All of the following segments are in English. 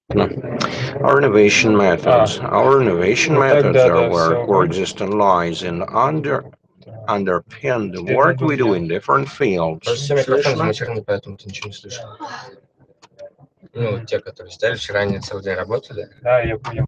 No. Our innovation Ну methods тогда, are да, where все, core вы... existence lies and underpin the Теперь work могу we do я. in different fields. Просто все микрофоны Слышно? замонтированы, поэтому ты ничего не слышишь. Ну, те, которые стояли вчера, они целый день работали. Да, я понял.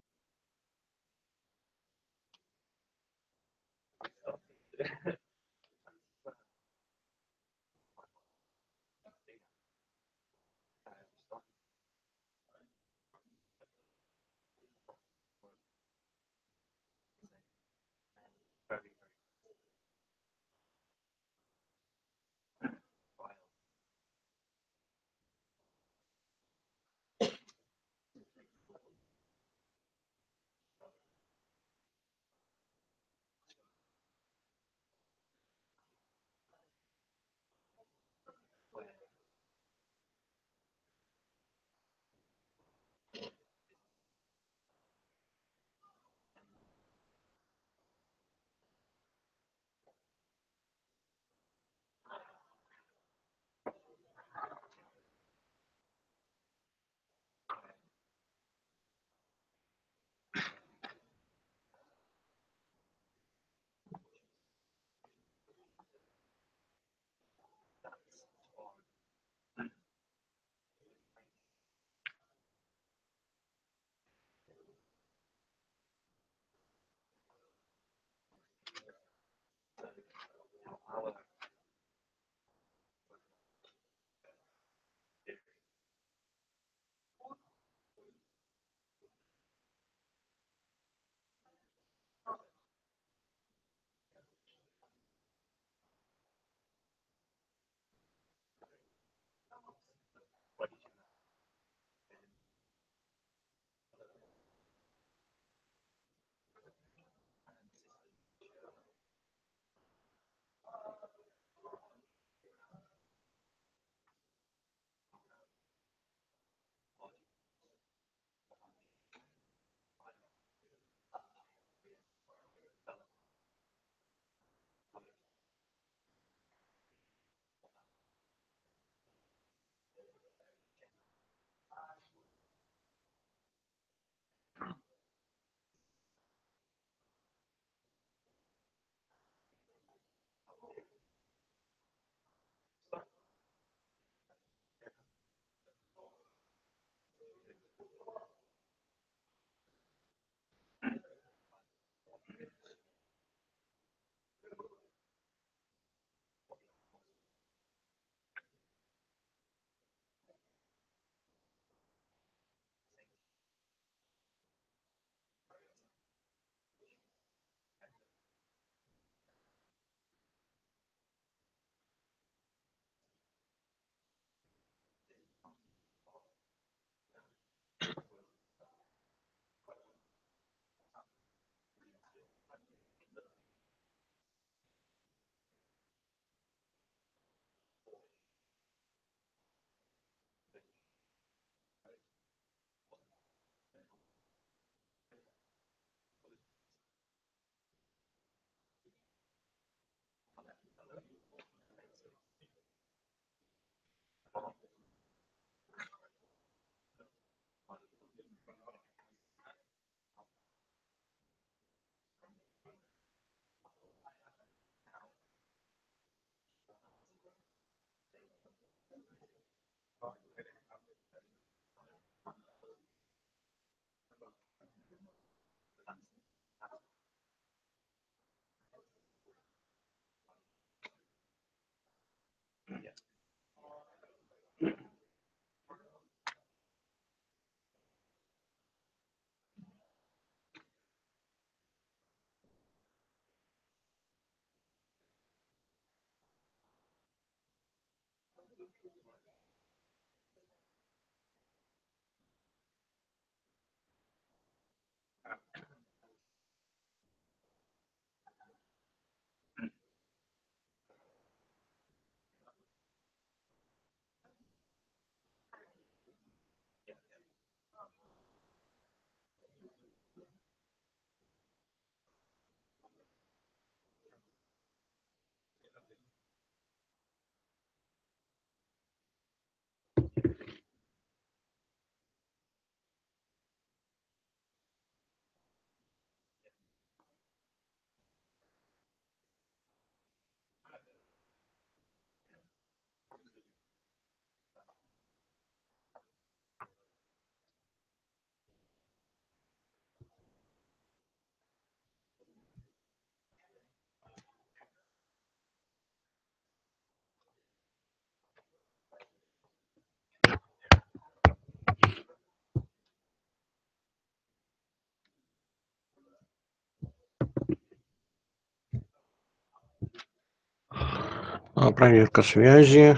Проверка связи,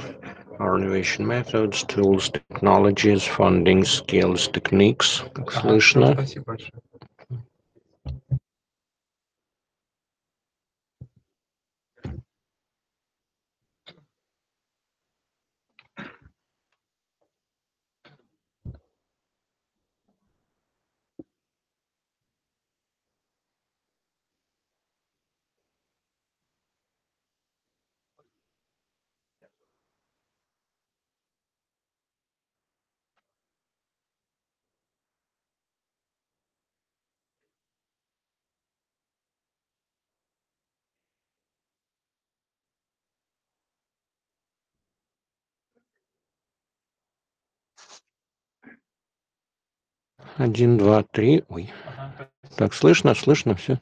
renovation methods, tools, technologies, funding, skills, techniques, как слышно. Спасибо большое. Один, два, три. Ой. Так, слышно все.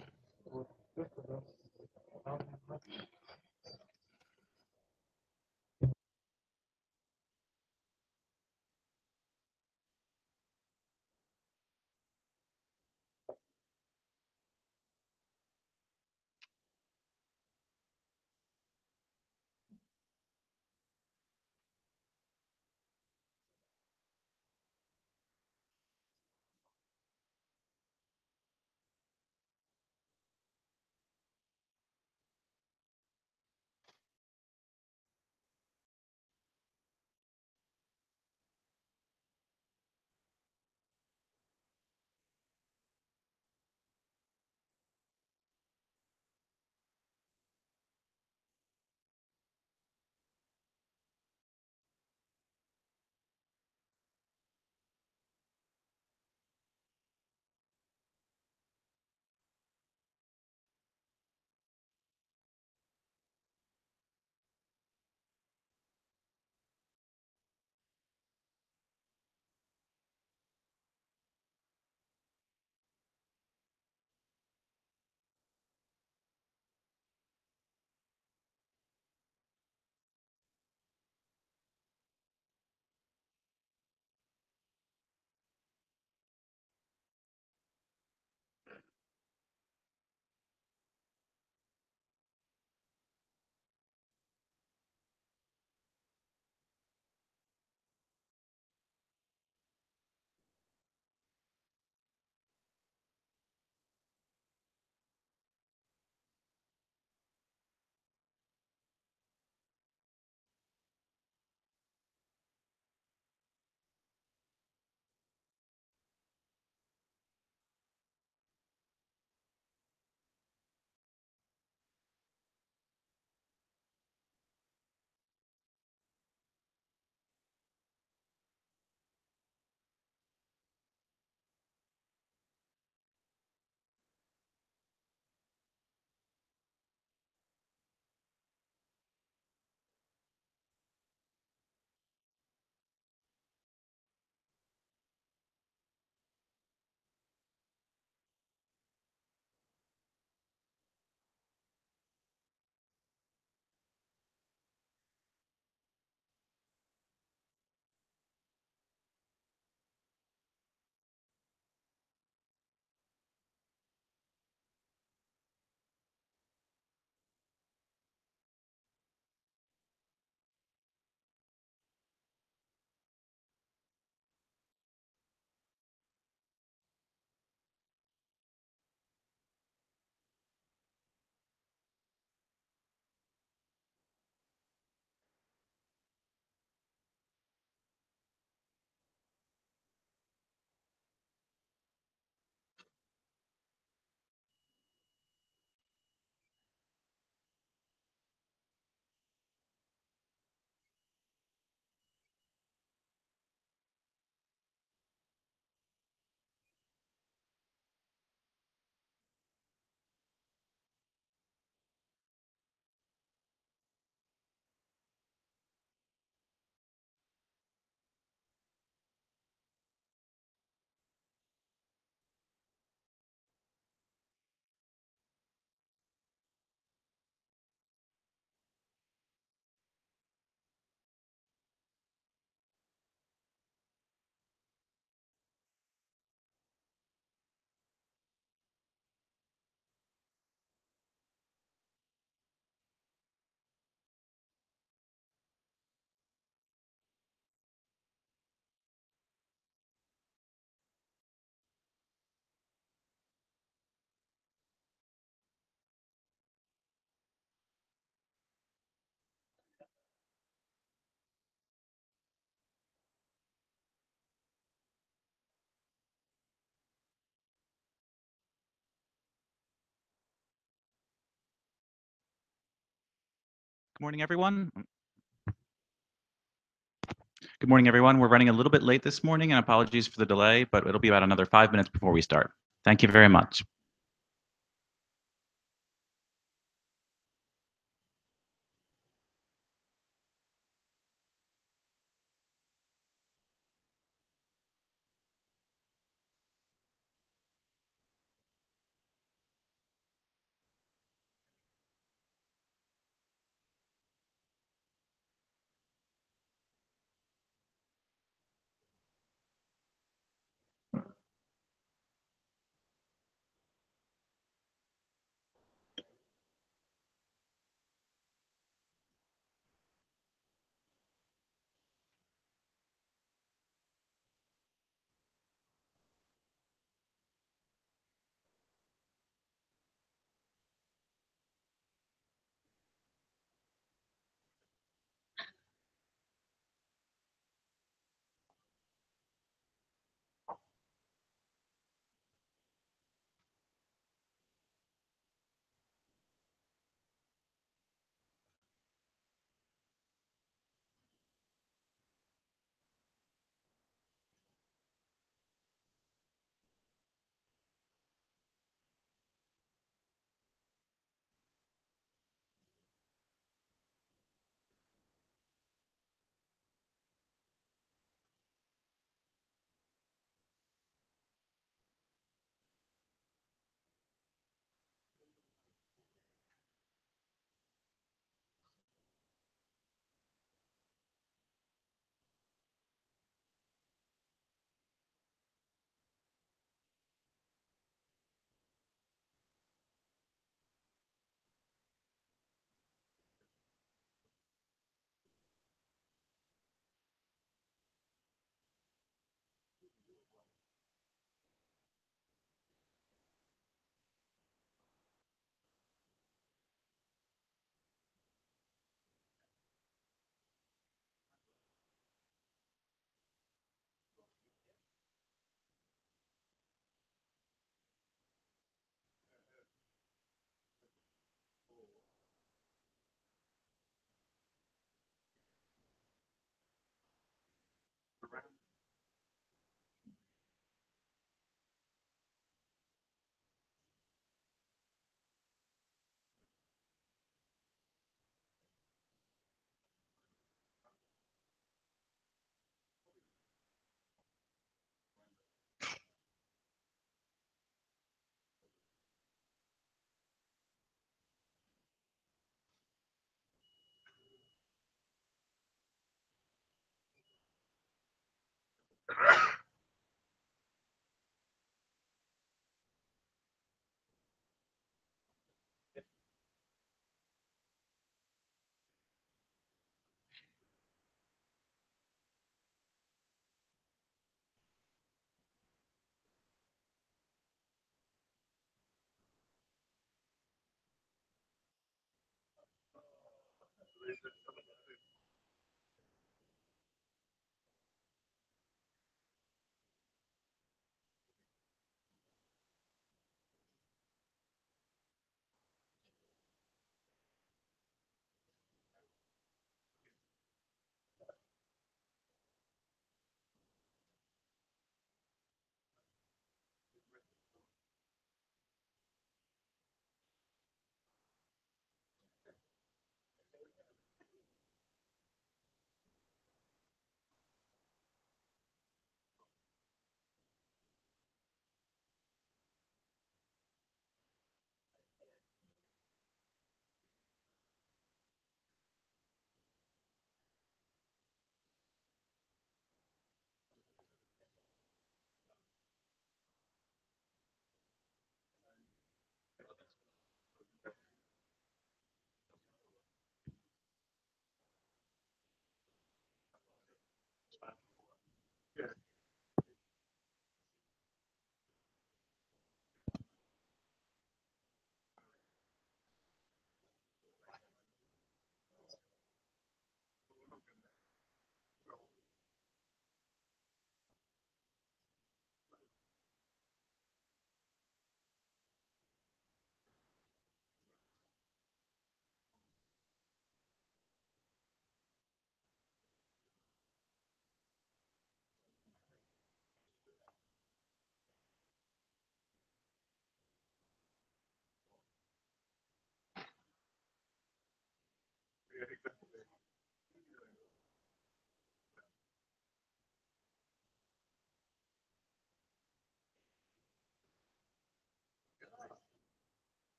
Morning, everyone. Good morning, everyone. We're running a little bit late this morning, and apologies for the delay, but it'll be about another 5 minutes before we start. Thank you very much.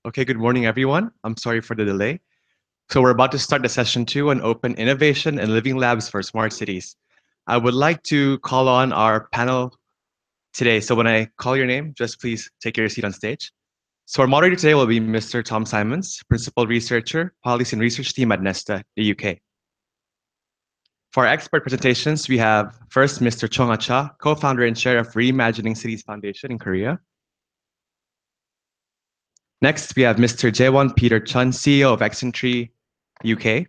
Okay, good morning, everyone. I'm sorry for the delay. So we're about to start the session 2 on open innovation and living labs for smart cities. I would like to call on our panel today. So when I call your name, just please take your seat on stage. So our moderator today will be Mr. Tom Simons, Principal Researcher, Policy and Research Team at Nesta, the UK. For our expert presentations, we have first Mr. Chong Cha, co-founder and chair of Reimagining Cities Foundation in Korea. Next, we have Mr. Jaewon Peter Chun, CEO of Excentree, UK.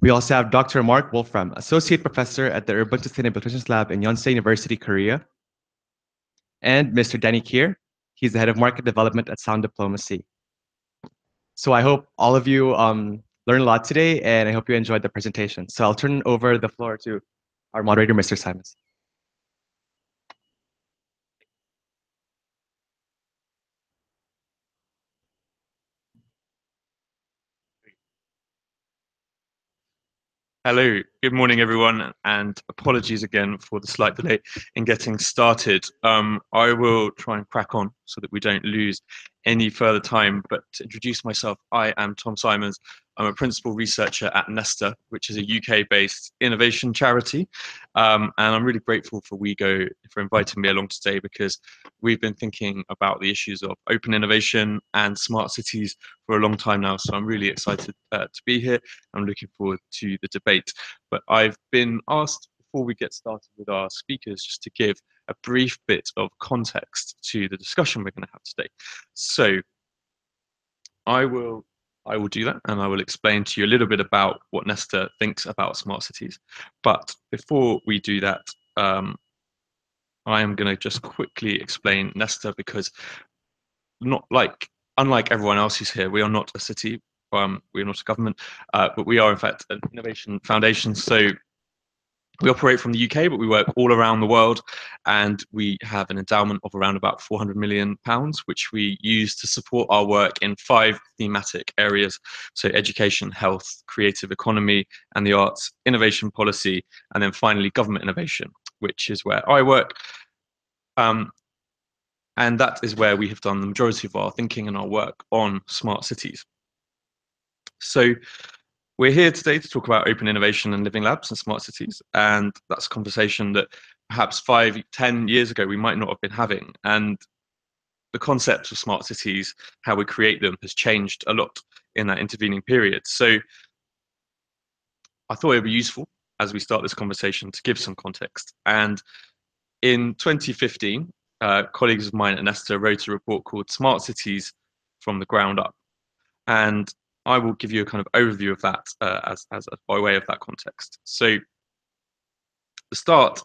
We also have Dr. Mark Wolfram, Associate Professor at the Urban Sustainable Solutions Lab in Yonsei University, Korea. And Mr. Danny Kier, he's the Head of Market Development at Sound Diplomacy. So I hope all of you learned a lot today, and I hope you enjoyed the presentation. So I'll turn over the floor to our moderator, Mr. Simons. Hello, good morning, everyone, and apologies again for the slight delay in getting started. I will try and crack on so that we don't lose any further time. But to introduce myself, I am Tom Simons. I'm a principal researcher at Nesta, which is a UK-based innovation charity. And I'm really grateful for WeGo for inviting me along today because we've been thinking about the issues of open innovation and smart cities for a long time now. So I'm really excited to be here. I'm looking forward to the debate. But I've been asked before we get started with our speakers just to give a brief bit of context to the discussion we're going to have today. So I will do that, and I will explain to you a little bit about what Nesta thinks about smart cities. But before we do that, I am going to just quickly explain Nesta because unlike everyone else who's here, we are not a city, we are not a government, but we are in fact an innovation foundation. So we operate from the UK, but we work all around the world, and we have an endowment of around about £400 million, which we use to support our work in 5 thematic areas. So education, health, creative economy and the arts, innovation policy, and then finally government innovation, which is where I work. And that is where we have done the majority of our thinking and our work on smart cities. So we're here today to talk about open innovation and living labs and smart cities. And that's a conversation that perhaps 5, 10 years ago we might not have been having. And the concept of smart cities, how we create them, has changed a lot in that intervening period. So I thought it would be useful as we start this conversation to give some context. And in 2015, colleagues of mine at Nesta wrote a report called Smart Cities from the Ground Up. And I will give you a kind of overview of that as by way of that context. So the start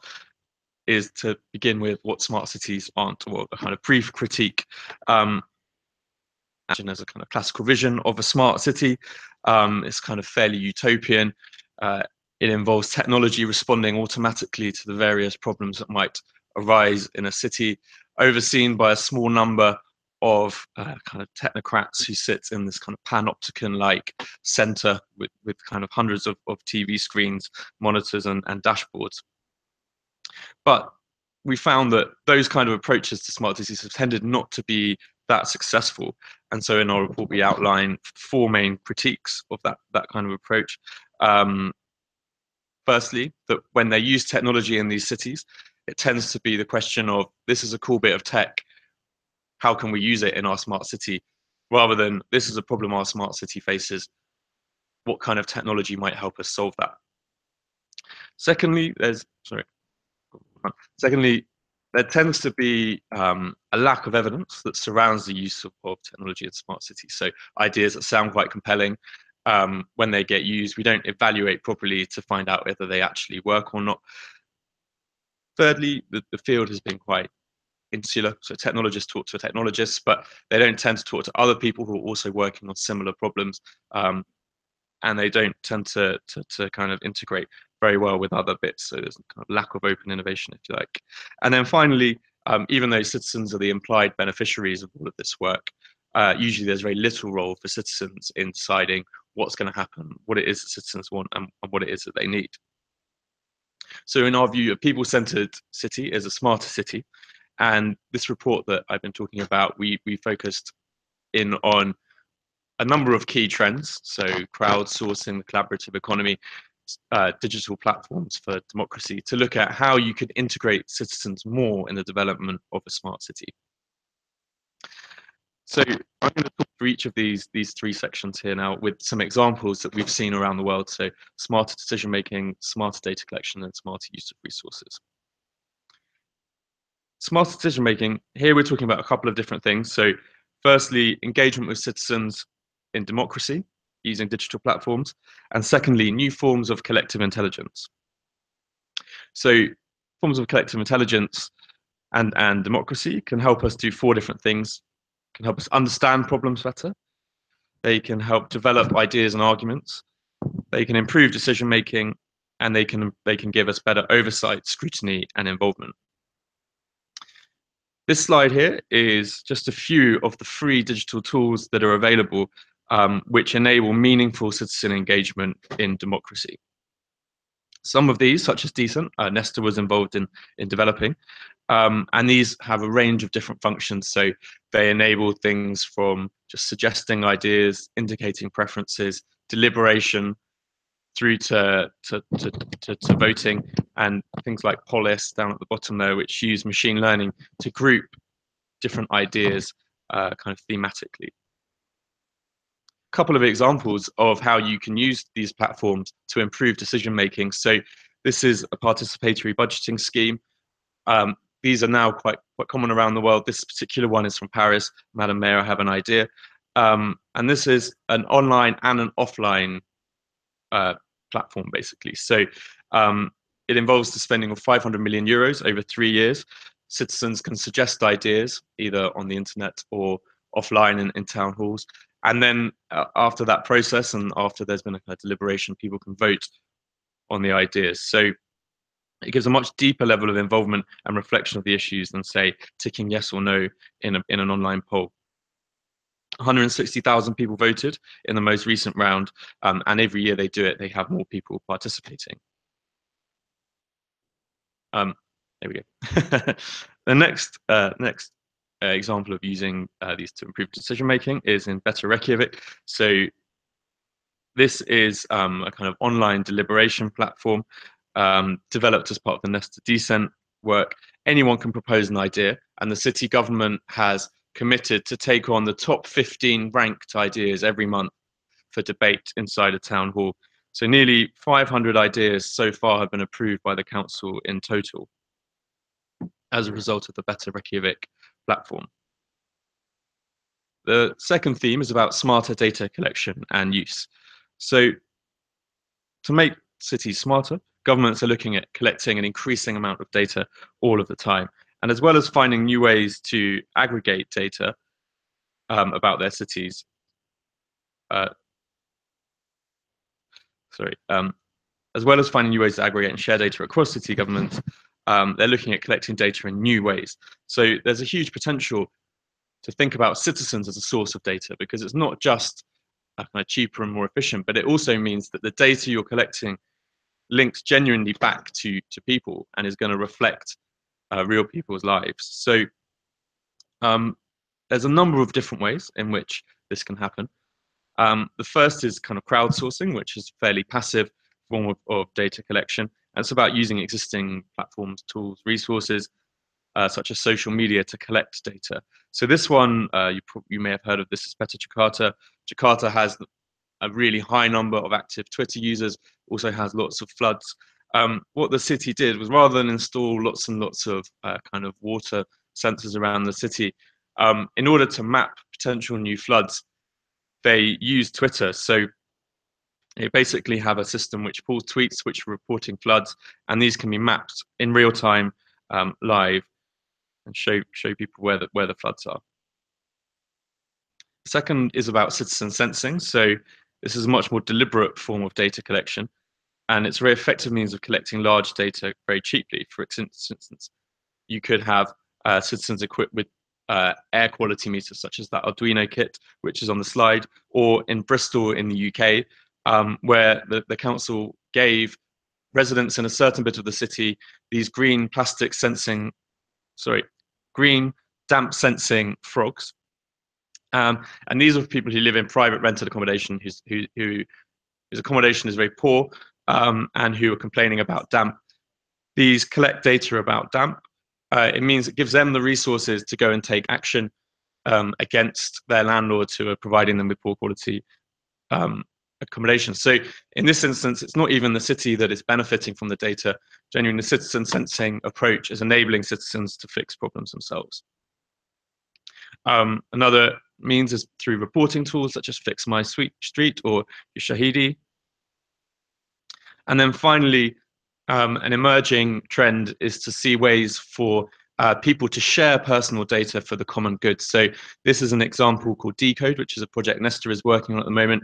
is to begin with what smart cities aren't, or a kind of brief critique. As a kind of classical vision of a smart city, it's kind of fairly utopian. It involves technology responding automatically to the various problems that might arise in a city, overseen by a small number of kind of technocrats who sit in this kind of panopticon-like center with kind of hundreds of TV screens, monitors and dashboards. But we found that those kind of approaches to smart cities have tended not to be that successful. And so in our report, we outline 4 main critiques of that kind of approach. Firstly, that when they use technology in these cities, it tends to be the question of, this is a cool bit of tech, how can we use it in our smart city, rather than this is a problem our smart city faces, what kind of technology might help us solve that. Secondly, there tends to be a lack of evidence that surrounds the use of technology in smart cities. So ideas that sound quite compelling, when they get used, we don't evaluate properly to find out whether they actually work or not. Thirdly, the field has been quite insular. So technologists talk to technologists, but they don't tend to talk to other people who are also working on similar problems. And they don't tend to kind of integrate very well with other bits. So there's a kind of lack of open innovation, if you like. And then finally, even though citizens are the implied beneficiaries of all of this work, usually there's very little role for citizens in deciding what's going to happen, what it is that citizens want, and what it is that they need. So in our view, a people-centered city is a smarter city. And this report that I've been talking about, we focused in on a number of key trends. So crowdsourcing, the collaborative economy, digital platforms for democracy, to look at how you could integrate citizens more in the development of a smart city. So I'm going to talk through each of these three sections here now with some examples that we've seen around the world. So smarter decision making, smarter data collection, and smarter use of resources. Smarter decision making, here we're talking about a couple of different things. So firstly, engagement with citizens in democracy using digital platforms, and secondly, new forms of collective intelligence. So forms of collective intelligence and democracy can help us do four different things. Can help us understand problems better. They can help develop ideas and arguments. They can improve decision making, and they can give us better oversight, scrutiny, and involvement. This slide here is just a few of the free digital tools that are available, which enable meaningful citizen engagement in democracy. Some of these, such as Decent, Nesta was involved in developing, and these have a range of different functions. So they enable things from just suggesting ideas, indicating preferences, deliberation, through to voting, and things like Polis down at the bottom there, which use machine learning to group different ideas kind of thematically. A couple of examples of how you can use these platforms to improve decision making. So this is a participatory budgeting scheme. These are now quite common around the world. This particular one is from Paris. Madam Mayor, I have an idea. And this is an online and an offline platform, basically. So it involves the spending of 500 million euros over 3 years. Citizens can suggest ideas either on the internet or offline in town halls. And then after that process and after there's been a kind of deliberation, people can vote on the ideas. So it gives a much deeper level of involvement and reflection of the issues than, say, ticking yes or no in an online poll. 160,000 people voted in the most recent round, and every year they do it, they have more people participating. There we go. The next example of using these to improve decision making is in Better Reykjavik. So this is a kind of online deliberation platform developed as part of the Nesta Decent work. Anyone can propose an idea, and the city government has committed to take on the top 15 ranked ideas every month for debate inside a town hall. So nearly 500 ideas so far have been approved by the council in total as a result of the Better Reykjavik platform. The second theme is about smarter data collection and use. So to make cities smarter, governments are looking at collecting an increasing amount of data all of the time. And as well as finding new ways to aggregate data about their cities, as well as finding new ways to aggregate and share data across city governments, they're looking at collecting data in new ways. So there's a huge potential to think about citizens as a source of data, because it's not just kind of cheaper and more efficient, but it also means that the data you're collecting links genuinely back to people and is going to reflect real people's lives. So there's a number of different ways in which this can happen. The first is kind of crowdsourcing, which is a fairly passive form of data collection. And it's about using existing platforms, tools, resources, such as social media to collect data. So this one, you may have heard of this, is Better Jakarta. Jakarta has a really high number of active Twitter users, also has lots of floods. What the city did was, rather than install lots and lots of kind of water sensors around the city, in order to map potential new floods, they used Twitter. So they basically have a system which pulls tweets which are reporting floods, and these can be mapped in real time, live, and show people where the floods are. The second is about citizen sensing. So this is a much more deliberate form of data collection, and it's a very effective means of collecting large data very cheaply. For instance, you could have citizens equipped with air quality meters, such as that Arduino kit, which is on the slide, or in Bristol in the UK, where the council gave residents in a certain bit of the city these green damp sensing frogs. And these are people who live in private rented accommodation, whose accommodation is very poor, and who are complaining about damp. These collect data about damp. It means it gives them the resources to go and take action against their landlords who are providing them with poor quality accommodation. So in this instance, it's not even the city that is benefiting from the data. Genuinely, the citizen sensing approach is enabling citizens to fix problems themselves. Another means is through reporting tools such as Fix My Street or Ushahidi. And then finally, an emerging trend is to see ways for people to share personal data for the common good. So this is an example called Decode, which is a project Nestor is working on at the moment.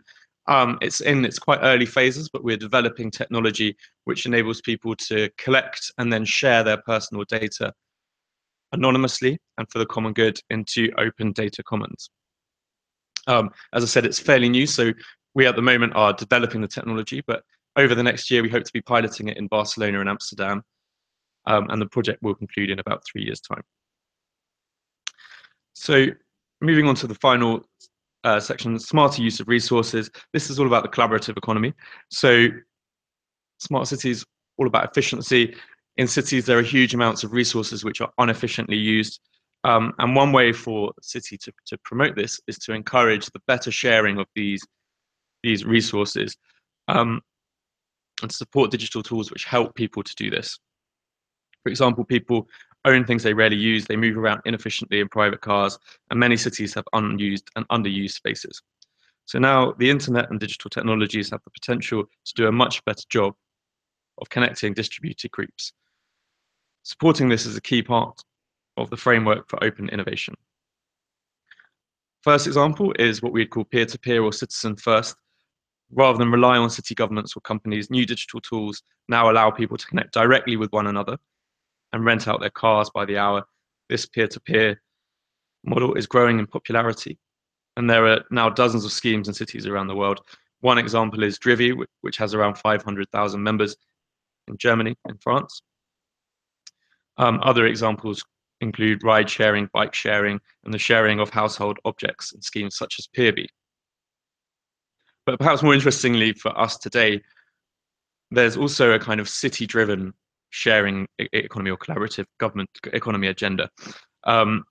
It's in its quite early phases, but we're developing technology which enables people to collect and then share their personal data anonymously and for the common good into open data commons. As I said, it's fairly new, so we at the moment are developing the technology, but over the next year we hope to be piloting it in Barcelona and Amsterdam, and the project will conclude in about 3 years' time. So moving on to the final section, smarter use of resources. This is all about the collaborative economy. So smart cities, all about efficiency. In cities, there are huge amounts of resources which are inefficiently used. And one way for a city to promote this is to encourage the better sharing of these resources, and support digital tools which help people to do this. For example, people own things they rarely use, they move around inefficiently in private cars, and many cities have unused and underused spaces. So now the internet and digital technologies have the potential to do a much better job of connecting distributed groups. Supporting this is a key part of the framework for open innovation. First example is what we'd call peer-to-peer or citizen first. Rather than rely on city governments or companies, new digital tools now allow people to connect directly with one another and rent out their cars by the hour. This peer-to-peer model is growing in popularity, and there are now dozens of schemes in cities around the world. One example is Drivy, which has around 500,000 members in Germany and France. Other examples include ride sharing, bike sharing, and the sharing of household objects in schemes such as Peerby. But perhaps more interestingly for us today, there's also a kind of city-driven sharing economy or collaborative government economy agenda. And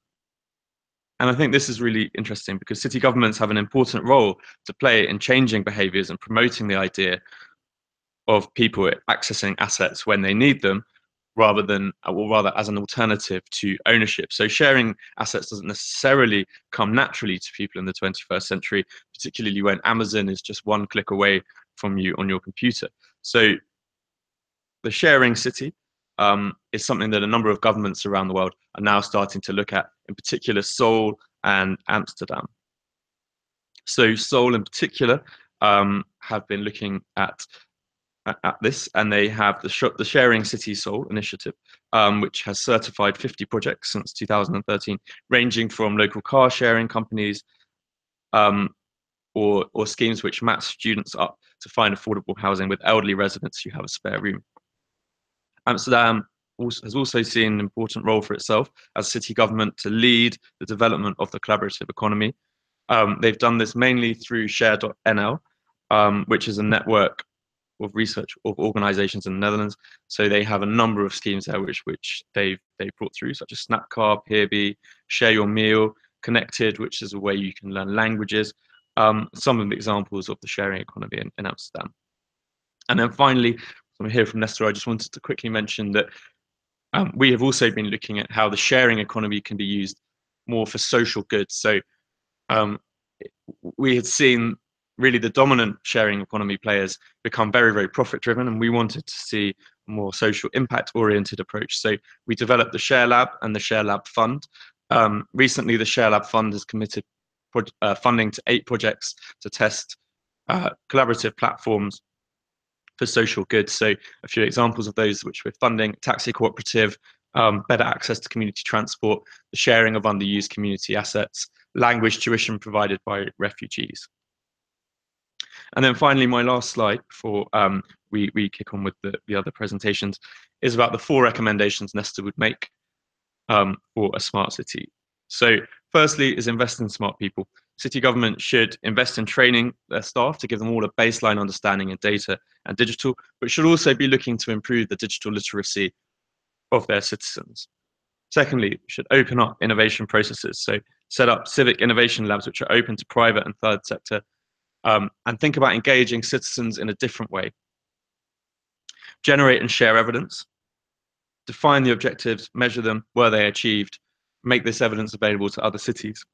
I think this is really interesting because city governments have an important role to play in changing behaviors and promoting the idea of people accessing assets when they need them, rather as an alternative to ownership. So sharing assets doesn't necessarily come naturally to people in the 21st century, particularly when Amazon is just one click away from you on your computer. So the sharing city is something that a number of governments around the world are now starting to look at, in particular Seoul and Amsterdam. So Seoul in particular have been looking at this, and they have the Sharing City Seoul initiative, which has certified 50 projects since 2013, ranging from local car sharing companies or schemes which match students up to find affordable housing with elderly residents who have a spare room. Amsterdam has also seen an important role for itself as city government to lead the development of the collaborative economy. They've done this mainly through Share.nl, which is a network of research of organizations in the Netherlands. So they have a number of schemes there which they've brought through, such as SnapCar, Peerby, Share Your Meal, Connected, which is a way you can learn languages. Some of the examples of the sharing economy in Amsterdam. And then finally, I'm here from Nestor. I just wanted to quickly mention that we have also been looking at how the sharing economy can be used more for social goods. So we had seen really the dominant sharing economy players become very, very profit driven, and we wanted to see a more social impact oriented approach. So we developed the Share Lab and the Share Lab Fund. Recently, the Share Lab Fund has committed funding to 8 projects to test collaborative platforms for social goods. So a few examples of those which we're funding: taxi cooperative, better access to community transport, the sharing of underused community assets, language tuition provided by refugees. And then finally, my last slide before we kick on with the other presentations is about the 4 recommendations Nestor would make for a smart city. So firstly is invest in smart people. City government should invest in training their staff to give them all a baseline understanding in data and digital, but should also be looking to improve the digital literacy of their citizens. Secondly, should open up innovation processes. So set up civic innovation labs which are open to private and third sector, and think about engaging citizens in a different way. Generate and share evidence. Define the objectives, measure them, were they achieved, make this evidence available to other cities.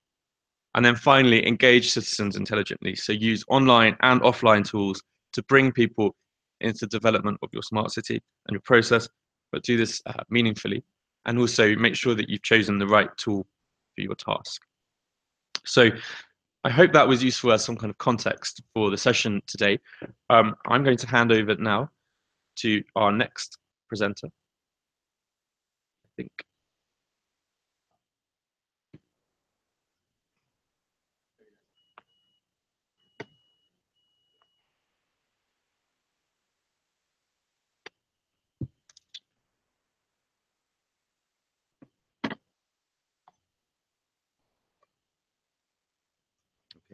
And then finally, engage citizens intelligently. So use online and offline tools to bring people into development of your smart city and your process, but do this meaningfully. And also make sure that you've chosen the right tool for your task. So I hope that was useful as some kind of context for the session today. I'm going to hand over now to our next presenter, I think.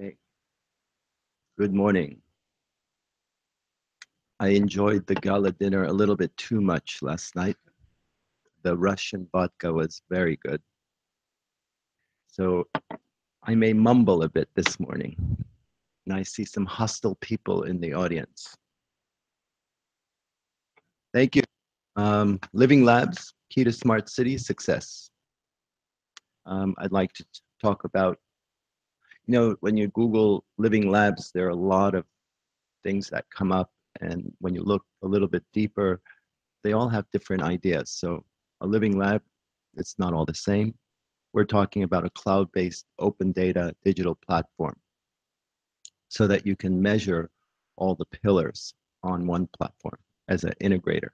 Okay. Good morning. I enjoyed the gala dinner a little bit too much last night. The Russian vodka was very good. So I may mumble a bit this morning. And I see some hostile people in the audience. Thank you. Living Labs, Key to Smart City Success. I'd like to talk about, when you Google Living Labs, there are a lot of things that come up. And when you look a little bit deeper, they all have different ideas. So a living lab, it's not all the same. We're talking about a cloud-based open data digital platform so that you can measure all the pillars on one platform as an integrator.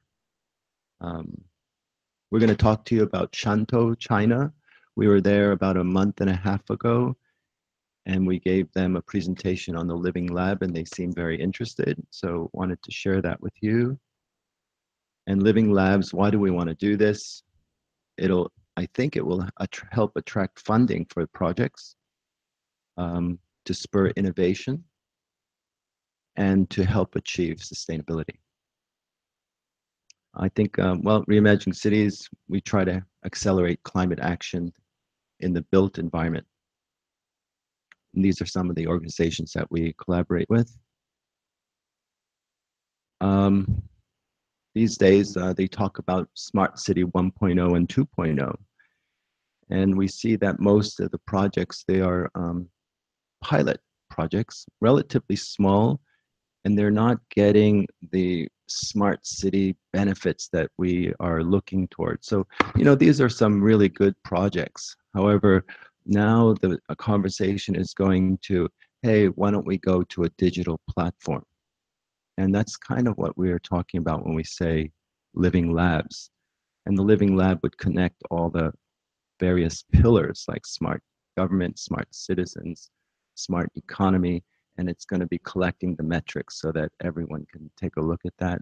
We're going to talk to you about Shantou, China. We were there about a month and a half ago, and we gave them a presentation on the Living Lab, and they seemed very interested. So wanted to share that with you. And Living Labs, why do we want to do this? I think it will help attract funding for projects, to spur innovation, and to help achieve sustainability. I think, Reimagining Cities, we try to accelerate climate action in the built environment. And these are some of the organizations that we collaborate with. These days, they talk about Smart City 1.0 and 2.0. And we see that most of the projects, they are pilot projects, relatively small, and they're not getting the smart city benefits that we are looking towards. So, these are some really good projects. However, now a conversation is going to, hey, why don't we go to a digital platform? And that's kind of what we're talking about when we say Living Labs. And the Living Lab would connect all the various pillars like smart government, smart citizens, smart economy, and it's going to be collecting the metrics so that everyone can take a look at that.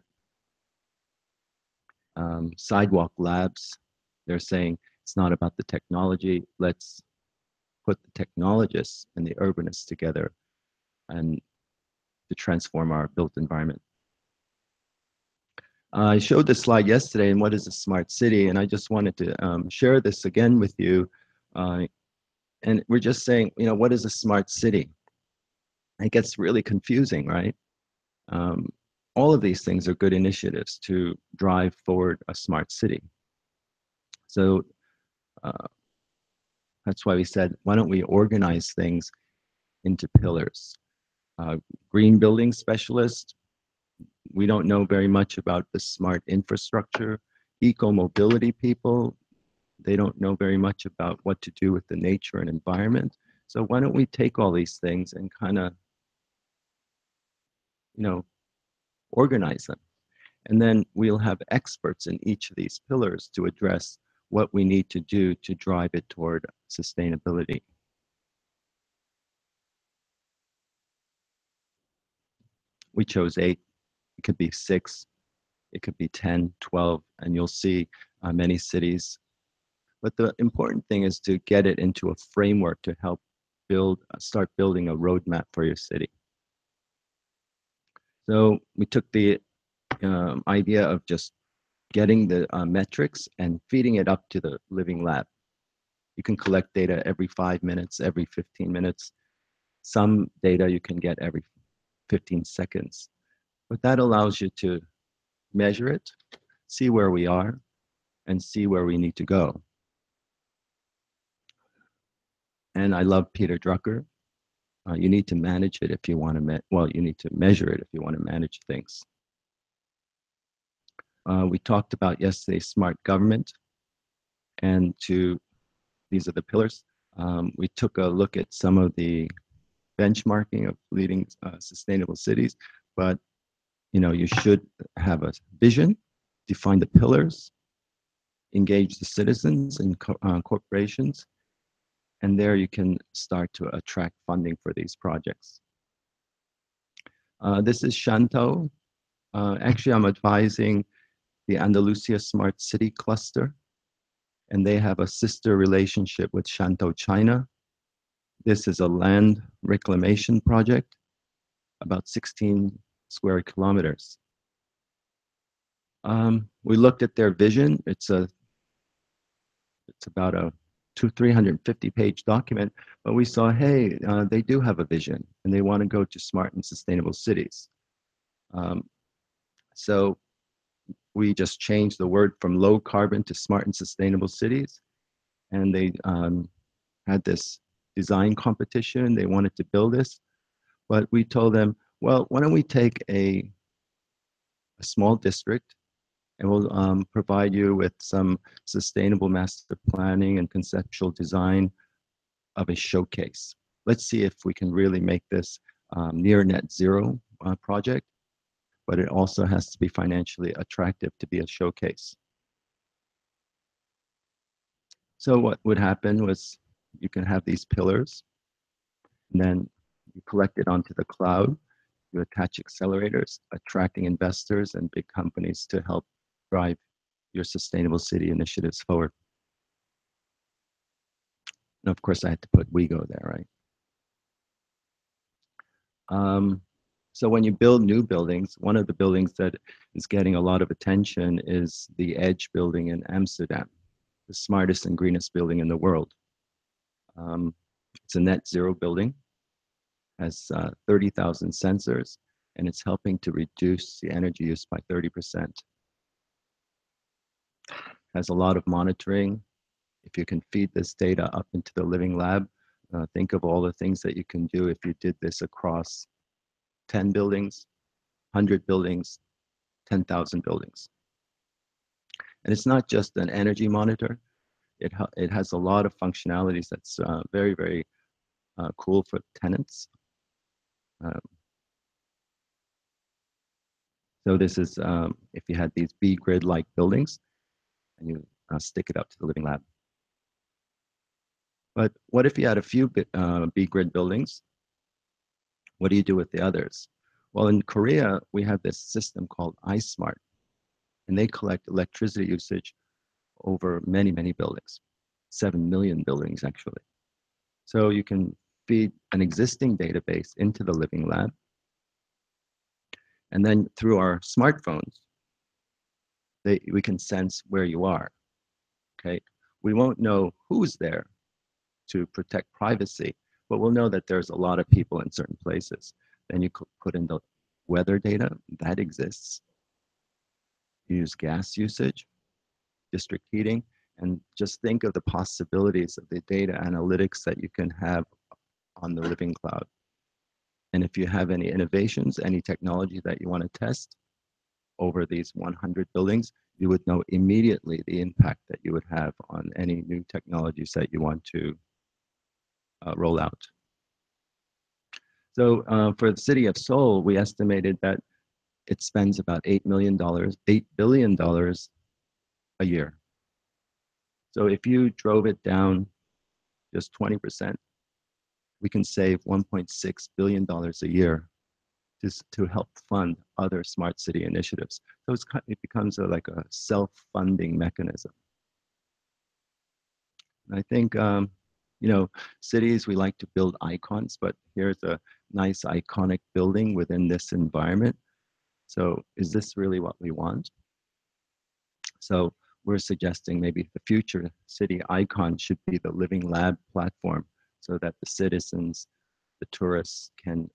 Sidewalk Labs, they're saying it's not about the technology, let's put the technologists and the urbanists together and to transform our built environment. I showed this slide yesterday, and what is a smart city? And I just wanted to share this again with you. And we're just saying, what is a smart city? It gets really confusing, right? All of these things are good initiatives to drive forward a smart city. So that's why we said, why don't we organize things into pillars? Green building specialist, we don't know very much about the smart infrastructure. Eco-mobility people, they don't know very much about what to do with the nature and environment. So why don't we take all these things and kind of, organize them? And then we'll have experts in each of these pillars to address what we need to do to drive it toward sustainability. We chose 8. It could be 6. It could be 10, 12, and you'll see many cities. But the important thing is to get it into a framework to help start building a roadmap for your city. So we took the idea of just getting the metrics and feeding it up to the living lab. You can collect data every 5 minutes, every 15 minutes. Some data you can get every 15 seconds. But that allows you to measure it, see where we are, and see where we need to go. And I love Peter Drucker. You need to manage it if you want to, you need to measure it if you want to manage things. We talked about yesterday smart government, and these are the pillars. We took a look at some of the benchmarking of leading sustainable cities, but you should have a vision, define the pillars, engage the citizens and corporations, and there you can start to attract funding for these projects. This is Shantou. Actually, I'm advising the Andalusia Smart City Cluster, and they have a sister relationship with Shantou, China. This is a land reclamation project, about 16 square kilometers. We looked at their vision. It's about a 350-page document, but we saw, hey, they do have a vision, and they want to go to smart and sustainable cities. So we just changed the word from low carbon to smart and sustainable cities, and they had this design competition. They wanted to build this, but we told them, well, why don't we take a small district, and we'll provide you with some sustainable master planning and conceptual design of a showcase. Let's see if we can really make this near net zero project, but it also has to be financially attractive to be a showcase. So what would happen was you can have these pillars, and then you collect it onto the cloud. You attach accelerators, attracting investors and big companies to help drive your sustainable city initiatives forward. And of course, I had to put WeGo there, right? So when you build new buildings, one of the buildings that is getting a lot of attention is the Edge building in Amsterdam, the smartest and greenest building in the world. It's a net zero building, has 30,000 sensors, and it's helping to reduce the energy use by 30%. Has a lot of monitoring. If you can feed this data up into the living lab, think of all the things that you can do if you did this across 10 buildings, 100 buildings, 10,000 buildings. And it's not just an energy monitor. It has a lot of functionalities that's very, very cool for tenants. So this is if you had these B-grid-like buildings, and you stick it up to the living lab. But what if you had a few B-grid buildings? What do you do with the others? Well, in Korea, we have this system called iSmart, and they collect electricity usage over many, many buildings, 7 million buildings actually. So you can feed an existing database into the living lab, and then through our smartphones, we can sense where you are. Okay, we won't know who's there to protect privacy, but we'll know that there's a lot of people in certain places. Then you could put in the weather data that exists. You use gas usage, district heating, and just think of the possibilities of the data analytics that you can have on the Living Cloud. And if you have any innovations, any technology that you want to test over these 100 buildings, you would know immediately the impact that you would have on any new technologies that you want to roll out. So for the city of Seoul, we estimated that it spends about $8 billion a year. So if you drove it down just 20%, we can save $1.6 billion a year just to help fund other smart city initiatives. So it becomes like a self-funding mechanism. And I think, you know, cities, we like to build icons, but here's a nice iconic building within this environment. So is this really what we want? So we're suggesting maybe the future city icon should be the Living Lab platform so that the citizens, the tourists can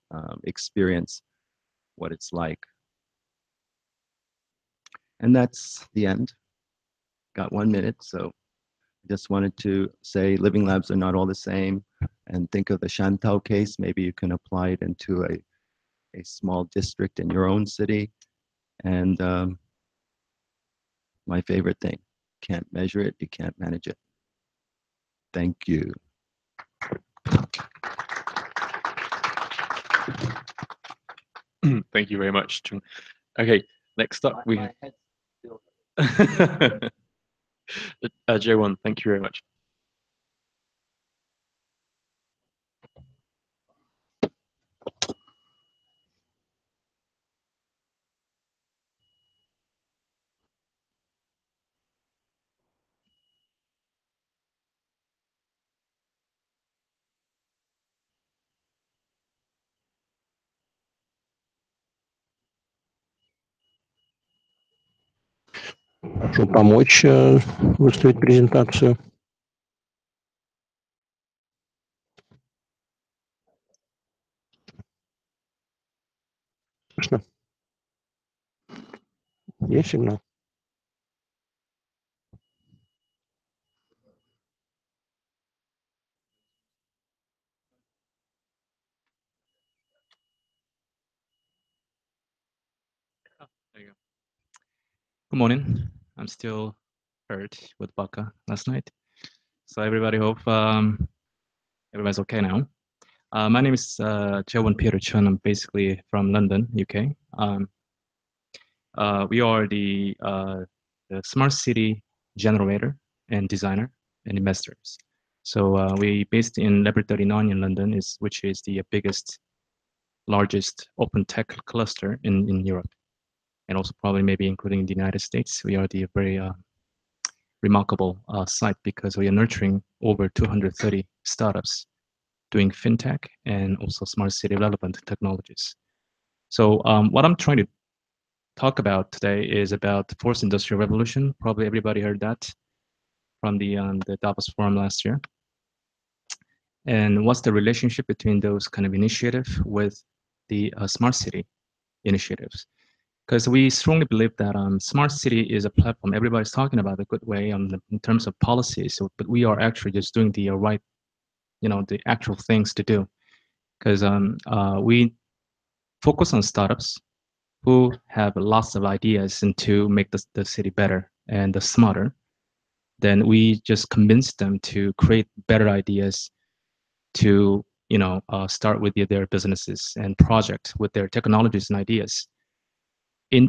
experience what it's like. And that's the end. Got 1 minute, so just wanted to say Living Labs are not all the same. And think of the Shantou case. Maybe you can apply it into a small district in your own city. And my favorite thing, can't measure it, you can't manage it. Thank you. Thank you very much, Chung. Okay, next up we have J1. Thank you very much. Прошу помочь выставить презентацию. Слышно? Есть сигнал? There you go. Good morning. I'm still hurt with Baka last night. So everybody hope everybody's okay now. My name is Jaewon Peter Chun. I'm basically from London, UK. We are the smart city generator and designer and investors. So we based in Level 39 in London, which is the biggest, largest open tech cluster in Europe, and also probably maybe including the United States. We are the very remarkable site because we are nurturing over 230 startups doing fintech and also smart city relevant technologies. So what I'm trying to talk about today is about the fourth industrial revolution. Probably everybody heard that from the Davos forum last year. And what's the relationship between those kind of initiatives with the smart city initiatives? Because we strongly believe that smart city is a platform. Everybody's talking about a good way in terms of policies, so, but we are actually just doing the right, the actual things to do. Because we focus on startups who have lots of ideas and to make the city better and smarter. Then we just convince them to create better ideas to start with their businesses and project with their technologies and ideas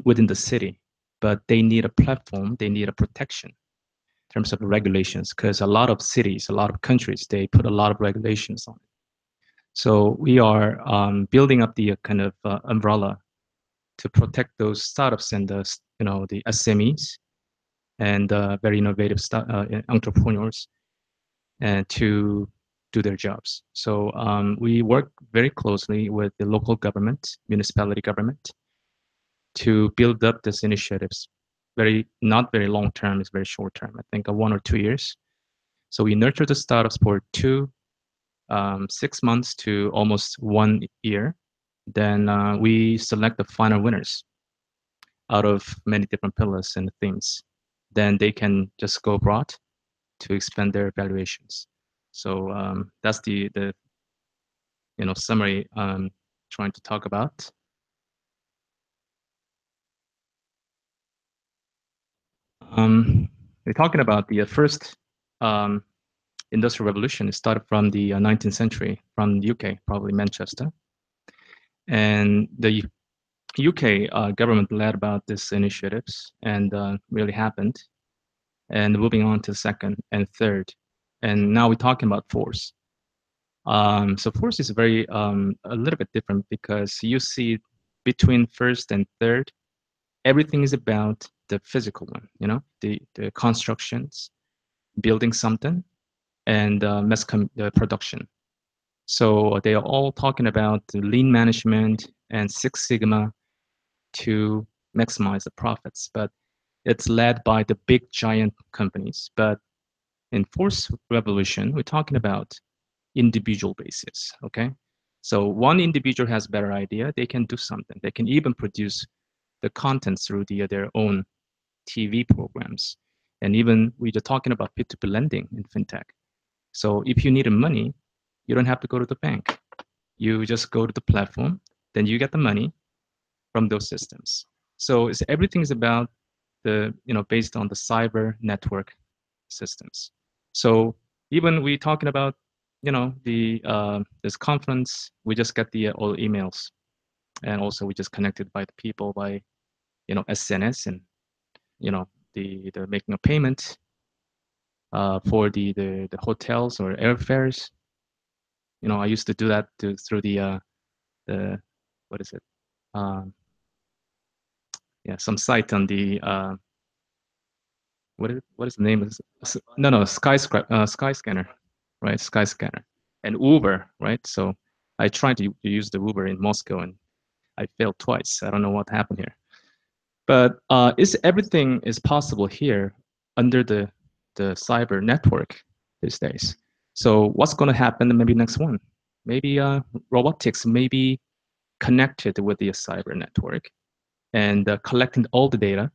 within the city. But they need a platform, they need a protection in terms of regulations, because a lot of cities, a lot of countries, they put a lot of regulations on it. So we are building up the kind of umbrella to protect those startups and the SMEs and very innovative entrepreneurs, and to do their jobs. So we work very closely with the local government, municipality government, to build up these initiatives not very long term, it's very short term. I think 1 or 2 years. So we nurture the startups for 6 months to almost 1 year. Then we select the final winners out of many different pillars and themes. Then they can just go abroad to expand their valuations. So that's the summary I'm trying to talk about. We're talking about the first industrial revolution. It started from the 19th century, from the UK, probably Manchester. And the UK government led about these initiatives and really happened. And moving on to second and third. And now we're talking about fourth. So fourth is very a little bit different because you see between first and third, everything is about the physical one, the constructions, building something, and mass production. So they are all talking about the lean management and Six Sigma to maximize the profits, but it's led by the big giant companies. But in fourth revolution, we're talking about individual basis, okay? So one individual has a better idea, they can do something. They can even produce the content through their own TV programs. And even we're talking about P2P lending in fintech. So if you need money, you don't have to go to the bank. You just go to the platform, then you get the money from those systems. So everything is about based on the cyber network systems. So even we talking about, this conference, we just get the all emails, and also we just connected by the people by, SNS, and the making a payment for the hotels or airfares. I used to do that through the what is it? Some site on the what is the name of this? No, Skyscanner, right? Skyscanner and Uber, right? So I tried to use the Uber in Moscow and I failed twice. I don't know what happened here, but everything is possible here under the cyber network these days. So what's going to happen? Maybe next one, maybe robotics may be connected with the cyber network and collecting all the data,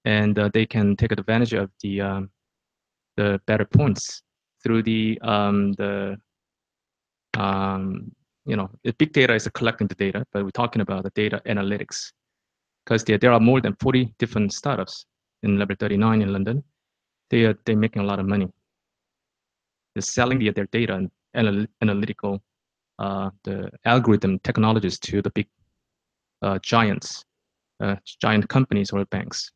and they can take advantage of the better points through the big data is collecting the data, but we're talking about the data analytics, because there are more than 40 different startups in Level 39 in London. They're making a lot of money. They're selling their data and analytical the algorithm technologies to the big giant companies or banks.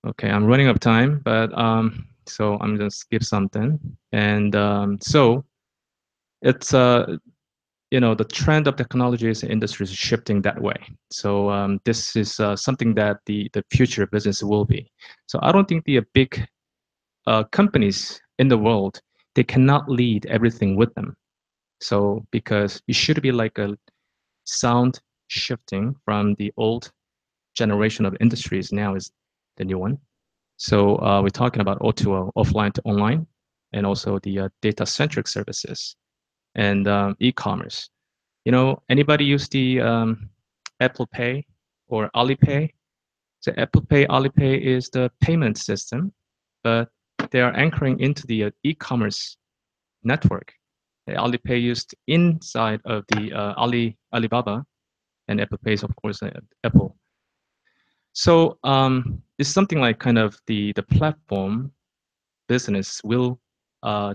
Okay, I'm running out of time, but so I'm gonna skip something. And so it's the trend of technologies and industries is shifting that way. So this is something that the future business will be. So I don't think the big companies in the world, they cannot lead everything with them. So because it should be like a sound shifting from the old generation of industries, now is the new one. So we're talking about O2O, offline to online, and also the data-centric services and e-commerce. Anybody use the Apple Pay or Alipay? So Apple Pay, Alipay is the payment system, but they are anchoring into the e-commerce network. The Alipay used inside of the Alibaba, and Apple Pay is of course Apple. So it's something like kind of the platform business will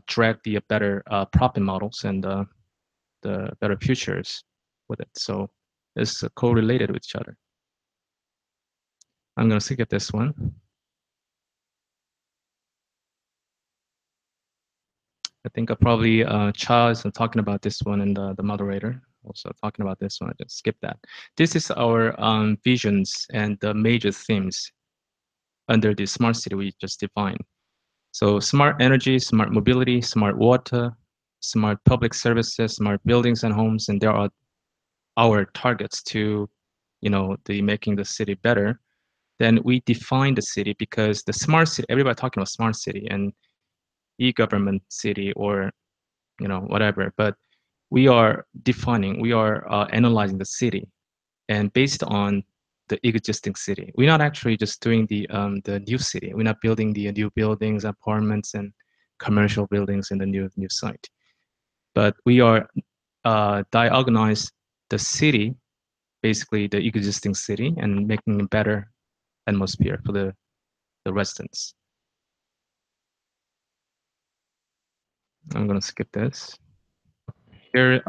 drag the better profit models and the better futures with it. So it's correlated with each other. I'm going to skip this one. I think probably Charles is talking about this one, and the moderator also talking about this one. I just skip that. This is our visions and the major themes under the smart city we just defined. So smart energy, smart mobility, smart water, smart public services, smart buildings and homes, and there are our targets to, the making the city better then we define the city, because the smart city, everybody talking about smart city and e-government city or whatever, but we are defining, we are analyzing the city, and based on the existing city. We're not actually just doing the new city. We're not building the new buildings, apartments, and commercial buildings in the new site. But we are diagnose the city, basically the existing city, and making a better atmosphere for the residents. I'm gonna skip this. Here,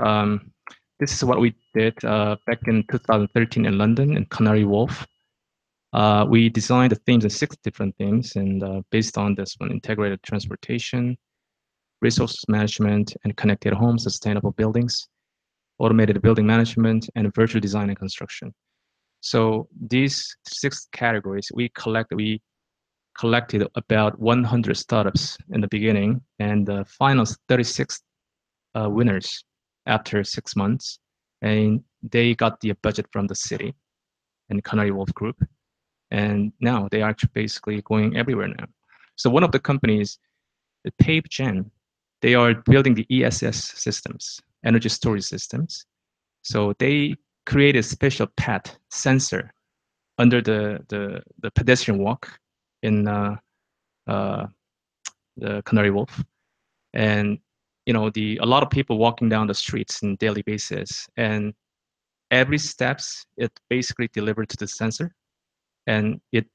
this is what we did back in 2013 in London in Canary Wharf. We designed the themes in 6 different themes, and based on this one, integrated transportation, resource management and connected homes, sustainable buildings, automated building management, and virtual design and construction. So these 6 categories, we collected about 100 startups in the beginning, and the final 36 winners after 6 months, and they got the budget from the city and Canary Wharf Group, and now they are basically going everywhere now. So one of the companies, the PapeGen, they are building the ESS systems, energy storage systems. So they created a special PET sensor under the pedestrian walk in the Canary Wharf, and a lot of people walking down the streets on a daily basis, and every steps it basically delivered to the sensor, and it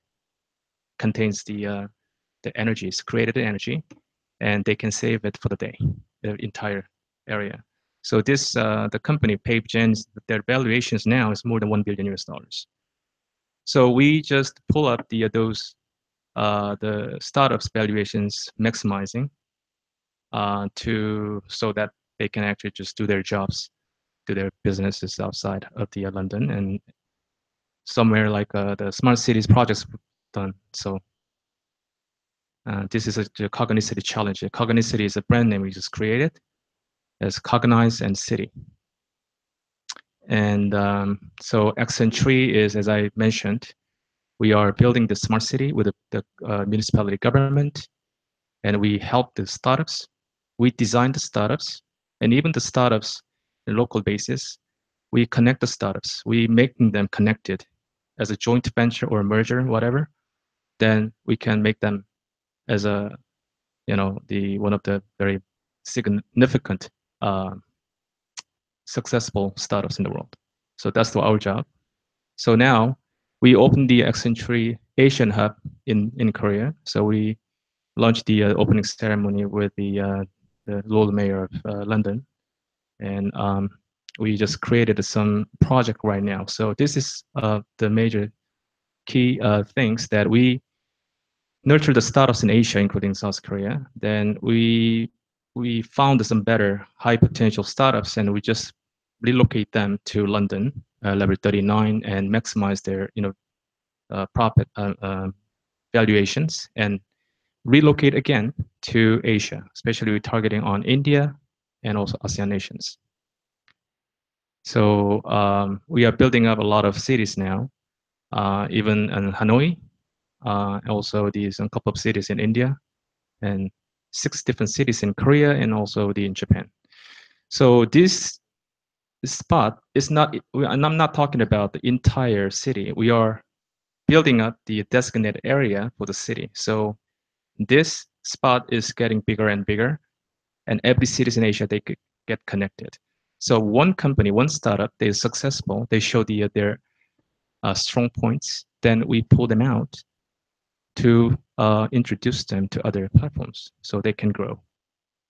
contains the energy, it's created energy, and they can save it for the day, the entire area. So this the company PapeGen, their valuations now is more than $1 billion. So we just pull up the startups valuations, maximizing so that they can actually just do their jobs, do their businesses outside of the London, and somewhere like the smart cities projects done. So this is the Cockney City Challenge. Cockney City is a brand name we just created as Cognize and City. And so Accent3 is, as I mentioned, we are building the smart city with the municipality government, and we help the startups. We design the startups, and even the startups on a local basis, we connect the startups. We making them connected as a joint venture or a merger, whatever. Then we can make them as a, one of the very significant successful startups in the world. So that's our job. So now we opened the Accent3 Asian Hub in Korea. So we launched the opening ceremony with the Lord Mayor of London, and we just created some project right now. So this is the major key things that we nurture the startups in Asia, including South Korea. Then we found some better high potential startups, and we just relocate them to London, level 39, and maximize their profit valuations, and relocate again to Asia, especially targeting on India and also ASEAN nations. So we are building up a lot of cities now, even in Hanoi, also a couple of cities in India, and 6 different cities in Korea, and also in Japan. So this spot is not, and I'm not talking about the entire city. We are building up the designated area for the city. So this spot is getting bigger and bigger, and every city in Asia, they could get connected. So one company, one startup, they're successful, they show their strong points, then we pull them out to introduce them to other platforms so they can grow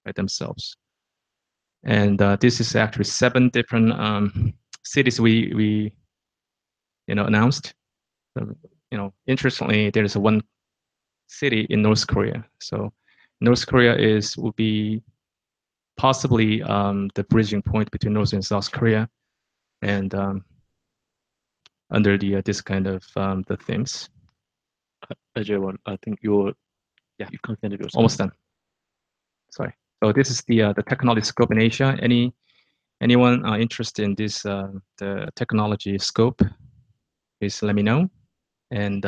by themselves. And this is actually 7 different cities we announced. Interestingly, there is one city in North Korea. So North Korea will be possibly the bridging point between North and South Korea, and under this kind of the themes. Ajay, I think you can't finish yourself. Almost done. Sorry. So this is the technology scope in Asia. Anyone interested in this the technology scope, please let me know. And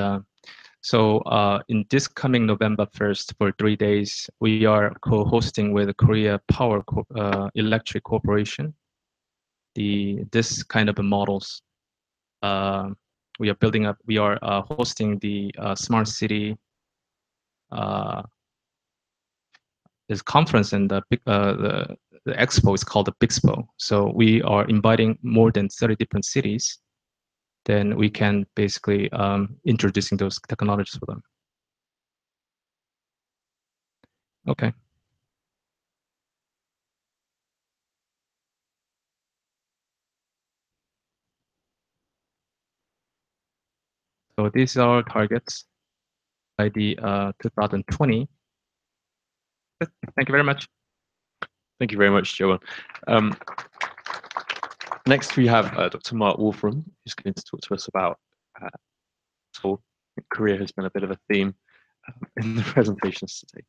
So in this coming November 1st for 3 days, we are co-hosting with Korea Power Electric Corporation. This kind of models. We are building up. We are hosting the smart city this conference, and the expo is called the Bixpo. So we are inviting more than 30 different cities. Then we can basically introducing those technologies for them. Okay. So these are our targets by the 2020. Thank you very much. Thank you very much, Johan. Next, we have Dr. Mark Wolfram, who's going to talk to us about Seoul. Korea has been a bit of a theme in the presentations today.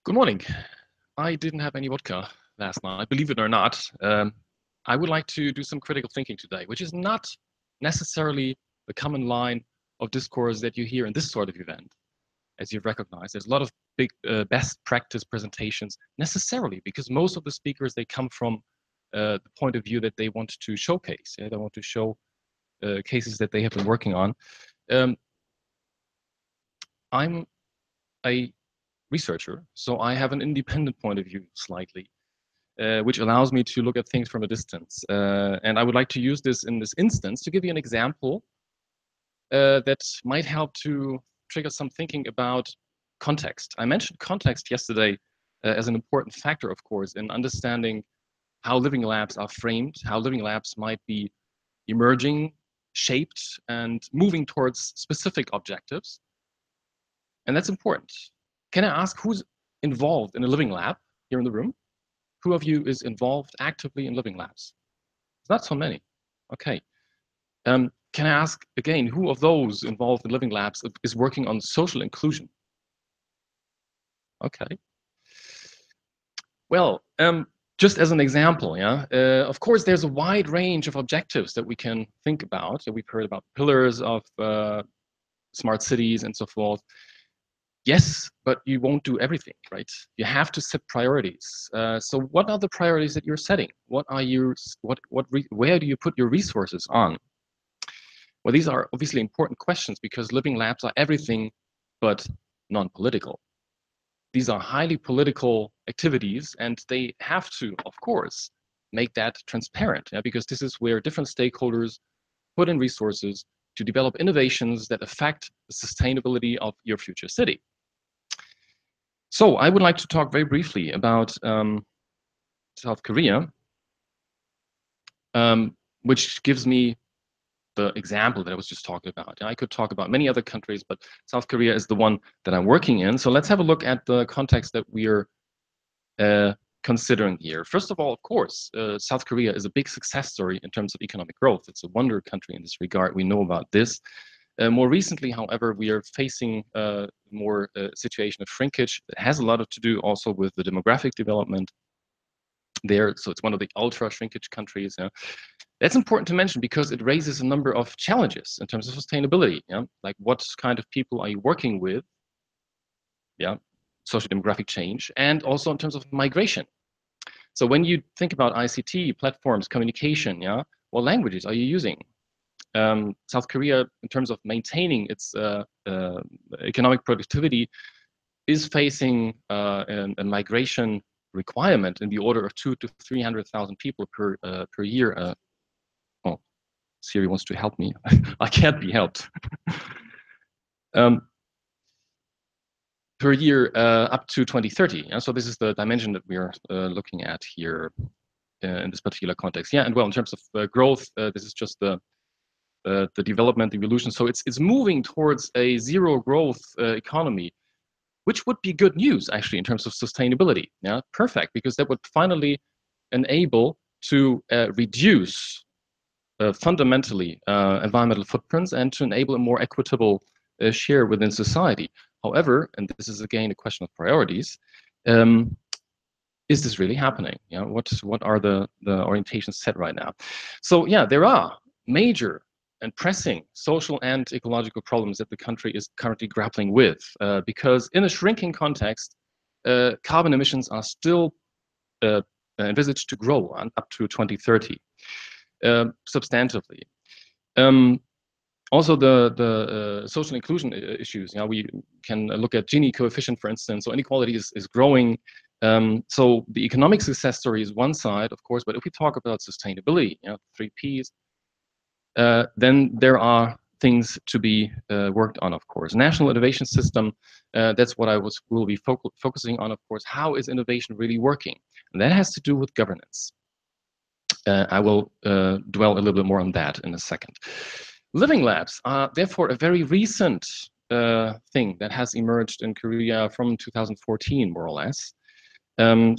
Good morning. I didn't have any vodka last night, believe it or not. I would like to do some critical thinking today, which is not necessarily the common line of discourse that you hear in this sort of event. As you've recognized, there's a lot of big best practice presentations necessarily, because most of the speakers, they come from the point of view that they want to showcase. Yeah? They want to show cases that they have been working on. I'm a researcher, so I have an independent point of view slightly, which allows me to look at things from a distance. And I would like to use this in this instance to give you an example that might help to trigger some thinking about context. I mentioned context yesterday as an important factor, of course, in understanding how living labs are framed, how living labs might be emerging, shaped, and moving towards specific objectives. And that's important. Can I ask who's involved in a living lab here in the room? Who of you is involved actively in living labs? It's not so many. Okay. Can I ask again, who of those involved in living labs is working on social inclusion? Okay. Well, just as an example, yeah, of course, there's a wide range of objectives that we can think about. We've heard about pillars of smart cities and so forth. Yes, but you won't do everything, right? You have to set priorities. So what are the priorities that you're setting? What are your, where do you put your resources on? Well, these are obviously important questions because living labs are everything but non-political. These are highly political activities, and they have to, of course, make that transparent, yeah? Because this is where different stakeholders put in resources to develop innovations that affect the sustainability of your future city. So I would like to talk very briefly about South Korea, which gives me the example that I was just talking about. I could talk about many other countries, but South Korea is the one that I'm working in. So let's have a look at the context that we're considering here. First of all, of course, South Korea is a big success story in terms of economic growth. It's a wonder country in this regard. We know about this. More recently, however, we are facing more situation of shrinkage that has a lot to do also with the demographic development there. So it's one of the ultra shrinkage countries. That's important to mention because it raises a number of challenges in terms of sustainability. Like what kind of people are you working with? Social demographic change, and also in terms of migration. So when you think about ICT platforms, communication, what languages are you using? South Korea, in terms of maintaining its economic productivity, is facing a migration requirement in the order of 200,000 to 300,000 people per year. Oh, Siri wants to help me. I can't be helped. Per year up to 2030. So this is the dimension that we're looking at here in this particular context. And well, in terms of growth, this is just the development, evolution. So it's moving towards a zero growth economy, which would be good news actually in terms of sustainability. Perfect, because that would finally enable to reduce fundamentally environmental footprints and to enable a more equitable share within society. However, and this is again a question of priorities, is this really happening? You know, what are the orientations set right now? So yeah, there are major and pressing social and ecological problems that the country is currently grappling with, because in a shrinking context, carbon emissions are still envisaged to grow up to 2030 substantively. Also, the social inclusion issues. You know, we can look at Gini coefficient, for instance. So inequality is growing. So the economic success story is one side, of course. But if we talk about sustainability, you know, 3 Ps, then there are things to be worked on, of course. National innovation system. That's what I will be focusing on, of course. How is innovation really working? And that has to do with governance. I will dwell a little bit more on that in a second. Living labs are therefore a very recent thing that has emerged in Korea from 2014, more or less.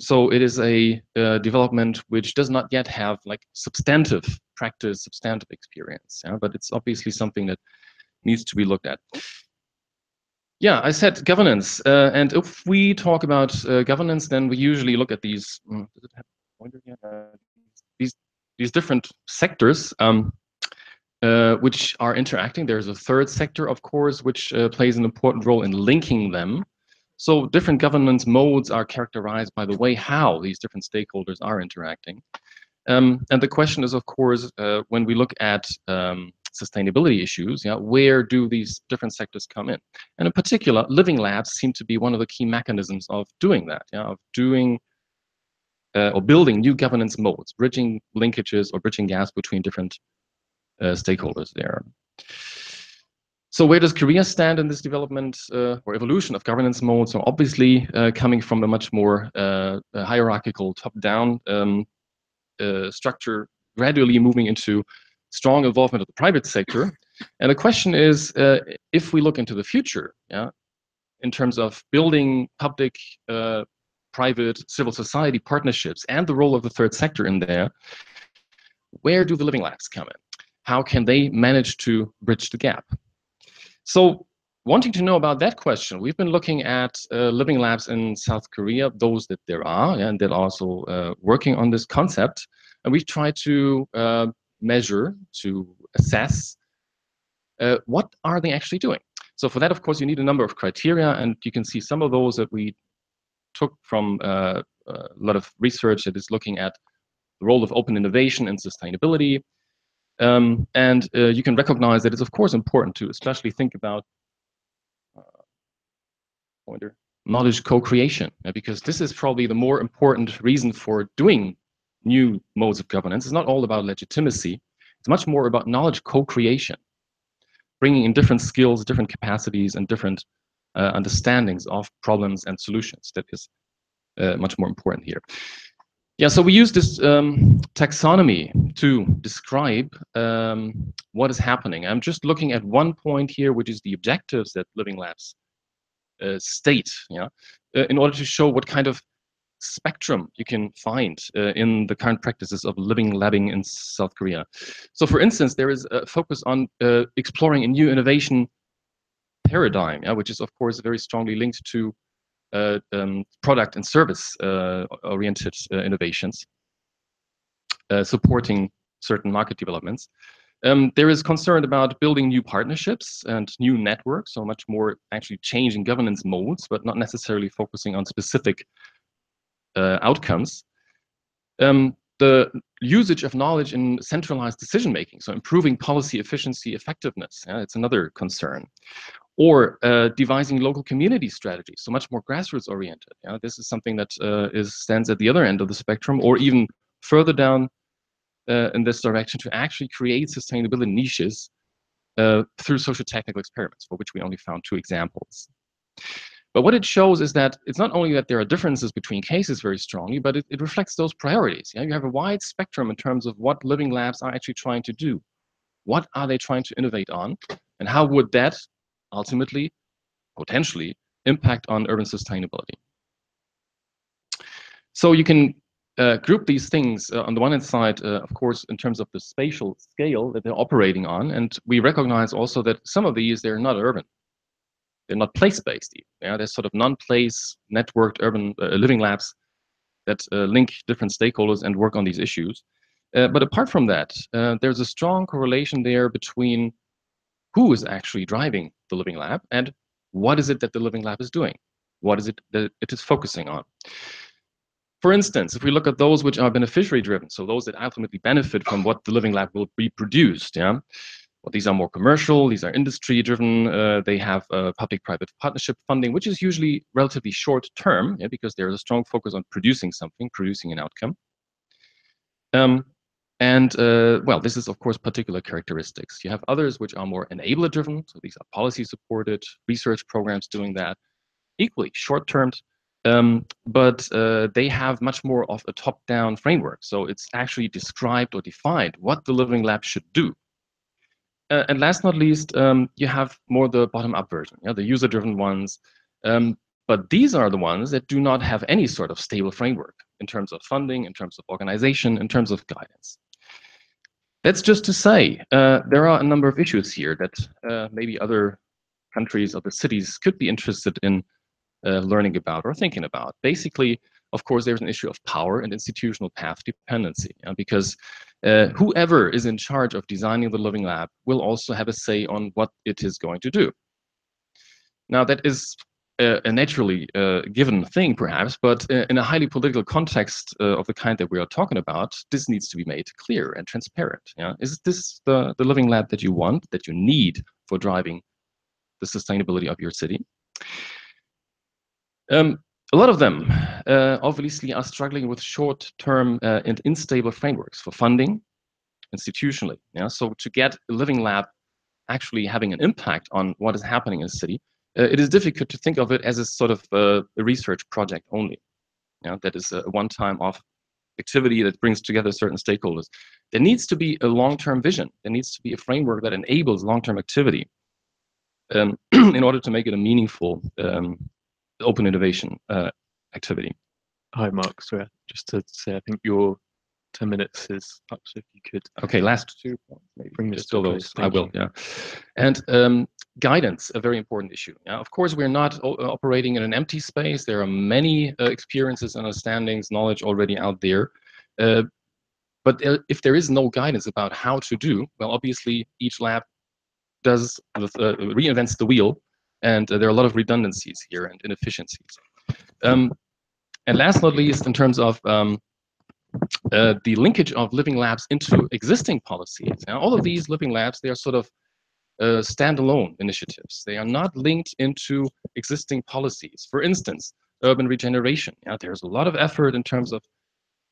So it is a development which does not yet have like substantive practice, substantive experience, yeah? But it's obviously something that needs to be looked at. Yeah, I said governance, and if we talk about governance, then we usually look at these. Does it have a pointer here? These different sectors which are interacting. There's a third sector, of course, which plays an important role in linking them. So different governance modes are characterized by the way how these different stakeholders are interacting. And the question is, of course, when we look at sustainability issues, yeah, where do these different sectors come in? And in particular, living labs seem to be one of the key mechanisms of doing that, yeah, of doing or building new governance modes, bridging linkages or bridging gaps between different stakeholders there. So where does Korea stand in this development or evolution of governance modes? So obviously coming from a much more hierarchical top-down structure, gradually moving into strong involvement of the private sector. And the question is, if we look into the future, yeah, in terms of building public, private, civil society partnerships and the role of the third sector in there, where do the living labs come in? How can they manage to bridge the gap? So wanting to know about that question, we've been looking at living labs in South Korea, those that there are, and that are also working on this concept. And we've tried to measure, to assess what are they actually doing. So for that, of course, you need a number of criteria, and you can see some of those that we took from a lot of research that is looking at the role of open innovation and sustainability. And you can recognize that it's of course important to especially think about knowledge co-creation, because this is probably the more important reason for doing new modes of governance. It's not all about legitimacy. It's much more about knowledge co-creation, bringing in different skills, different capacities, and different understandings of problems and solutions. That is much more important here. Yeah, so we use this taxonomy to describe what is happening. I'm just looking at one point here, which is the objectives that living labs state, yeah, in order to show what kind of spectrum you can find in the current practices of living labbing in South Korea. So for instance, there is a focus on exploring a new innovation paradigm, yeah, which is of course very strongly linked to product and service oriented innovations, supporting certain market developments. There is concern about building new partnerships and new networks, so much more actually changing governance modes, but not necessarily focusing on specific outcomes. The usage of knowledge in centralized decision-making, so improving policy efficiency, effectiveness, yeah, it's another concern. Or devising local community strategies, so much more grassroots oriented. Yeah? This is something that stands at the other end of the spectrum, or even further down in this direction, to actually create sustainability niches through social technical experiments, for which we only found 2 examples. But what it shows is that it's not only that there are differences between cases very strongly, but it reflects those priorities. Yeah? You have a wide spectrum in terms of what living labs are actually trying to do. What are they trying to innovate on? And how would that ultimately, potentially, impact on urban sustainability? So you can group these things on the one hand side, of course, in terms of the spatial scale that they're operating on, and we recognize also that some of these, they're not urban. They're not place-based. Yeah, they're sort of non-place networked urban living labs that link different stakeholders and work on these issues. But apart from that, there's a strong correlation there between who is actually driving the living lab and what is it that the living lab is doing? What is it that it is focusing on? For instance, if we look at those which are beneficiary driven, so those that ultimately benefit from what the living lab will reproduce, yeah, well, these are more commercial, these are industry driven, they have public-private partnership funding, which is usually relatively short term, yeah, because there's a strong focus on producing something, producing an outcome. Well, this is of course particular characteristics. You have others which are more enabler driven, so these are policy supported, research programs doing that, equally short term, but they have much more of a top-down framework. So it's actually described or defined what the living lab should do. And last not least, you have more the bottom-up version, the user-driven ones. But these are the ones that do not have any sort of stable framework in terms of funding, in terms of organization, in terms of guidance. That's just to say, there are a number of issues here that maybe other countries, other cities could be interested in learning about or thinking about. Basically, of course, there's an issue of power and institutional path dependency, because whoever is in charge of designing the living lab will also have a say on what it is going to do. Now, that is a naturally given thing, perhaps, but in a highly political context of the kind that we are talking about, this needs to be made clear and transparent. Yeah? Is this the living lab that you want, that you need for driving the sustainability of your city? A lot of them obviously are struggling with short-term and unstable frameworks for funding institutionally. Yeah? So to get a living lab actually having an impact on what is happening in a city, it is difficult to think of it as a sort of a research project only. Yeah? That is a one-time off activity that brings together certain stakeholders. There needs to be a long-term vision. There needs to be a framework that enables long-term activity in order to make it a meaningful open innovation activity. Hi, Mark. Sorry, just to say, I think your 10 minutes is up, so if you could. Okay, last 2 points, maybe. Bring this Just still to a those. close. I will, yeah. And guidance, a very important issue. Yeah? Of course, we're not operating in an empty space. There are many experiences, understandings, knowledge already out there. But if there is no guidance about how to do, well, obviously, each lab does reinvents the wheel, and there are a lot of redundancies here and inefficiencies. And last not least, in terms of the linkage of living labs into existing policies. Now, all of these living labs, they are sort of standalone initiatives. They are not linked into existing policies. For instance, urban regeneration. Yeah, there's a lot of effort in terms of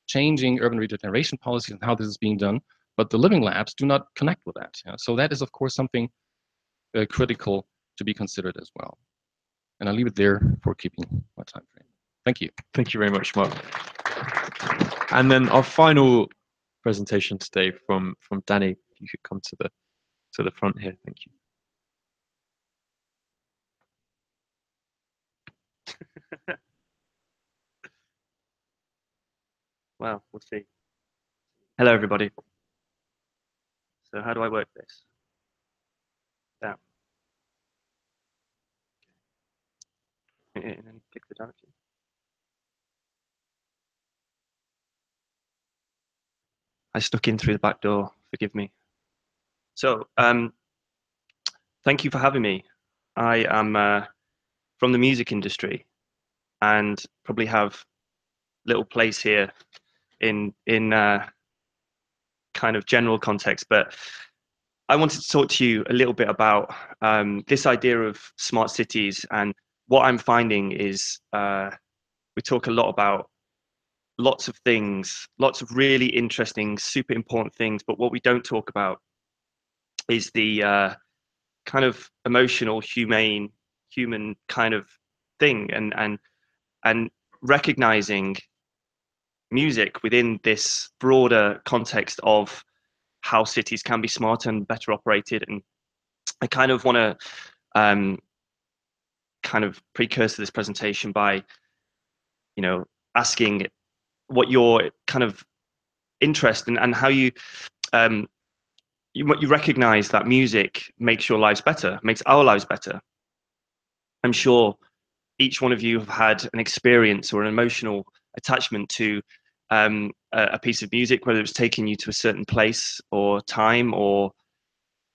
changing urban regeneration policies and how this is being done, but the living labs do not connect with that. Yeah? So that is, of course, something critical to be considered as well. And I'll leave it there for keeping my time frame. Thank you. Thank you very much, Mark. And then our final presentation today from Danny. If you could come to the front here, thank you. Well, we'll see. Hello, everybody. So how do I work this? Down. And then click the direction. I snuck in through the back door, forgive me. So, thank you for having me. I am from the music industry and probably have little place here in kind of general context, but I wanted to talk to you a little bit about this idea of smart cities. And what I'm finding is we talk a lot about lots of things, lots of really interesting, super important things, but what we don't talk about is the kind of emotional, human kind of thing, and recognizing music within this broader context of how cities can be smarter and better operated. And I kind of want to kind of precursor this presentation by, asking what your kind of interest and how you recognize that music makes your lives better, makes our lives better. I'm sure each one of you have had an experience or an emotional attachment to a piece of music, whether it's taking you to a certain place or time, or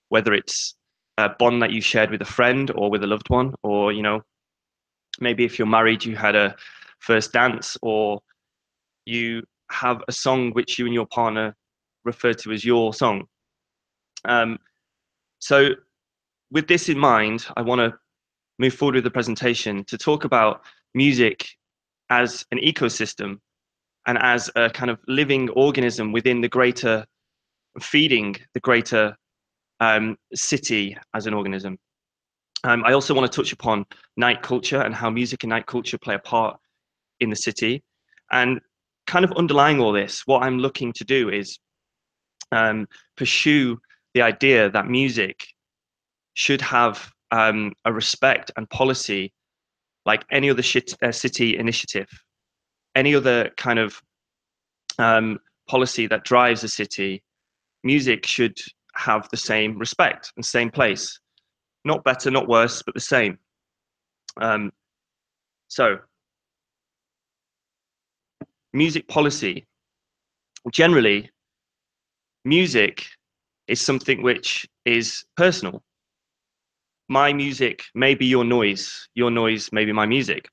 whether it's a bond that you shared with a friend or with a loved one, or, you know, maybe if you're married, you had a first dance, or you have a song which you and your partner refer to as your song. So with this in mind, I want to move forward with the presentation to talk about music as an ecosystem and as a kind of living organism within the greater, feeding the greater city as an organism. I also want to touch upon night culture and how music and night culture play a part in the city. And kind of underlying all this, what I'm looking to do is pursue the idea that music should have a respect and policy like any other city initiative, any other kind of policy that drives a city. Music should have the same respect and same place. Not better, not worse, but the same. So, music policy. Generally, music is something which is personal. My music may be your noise may be my music.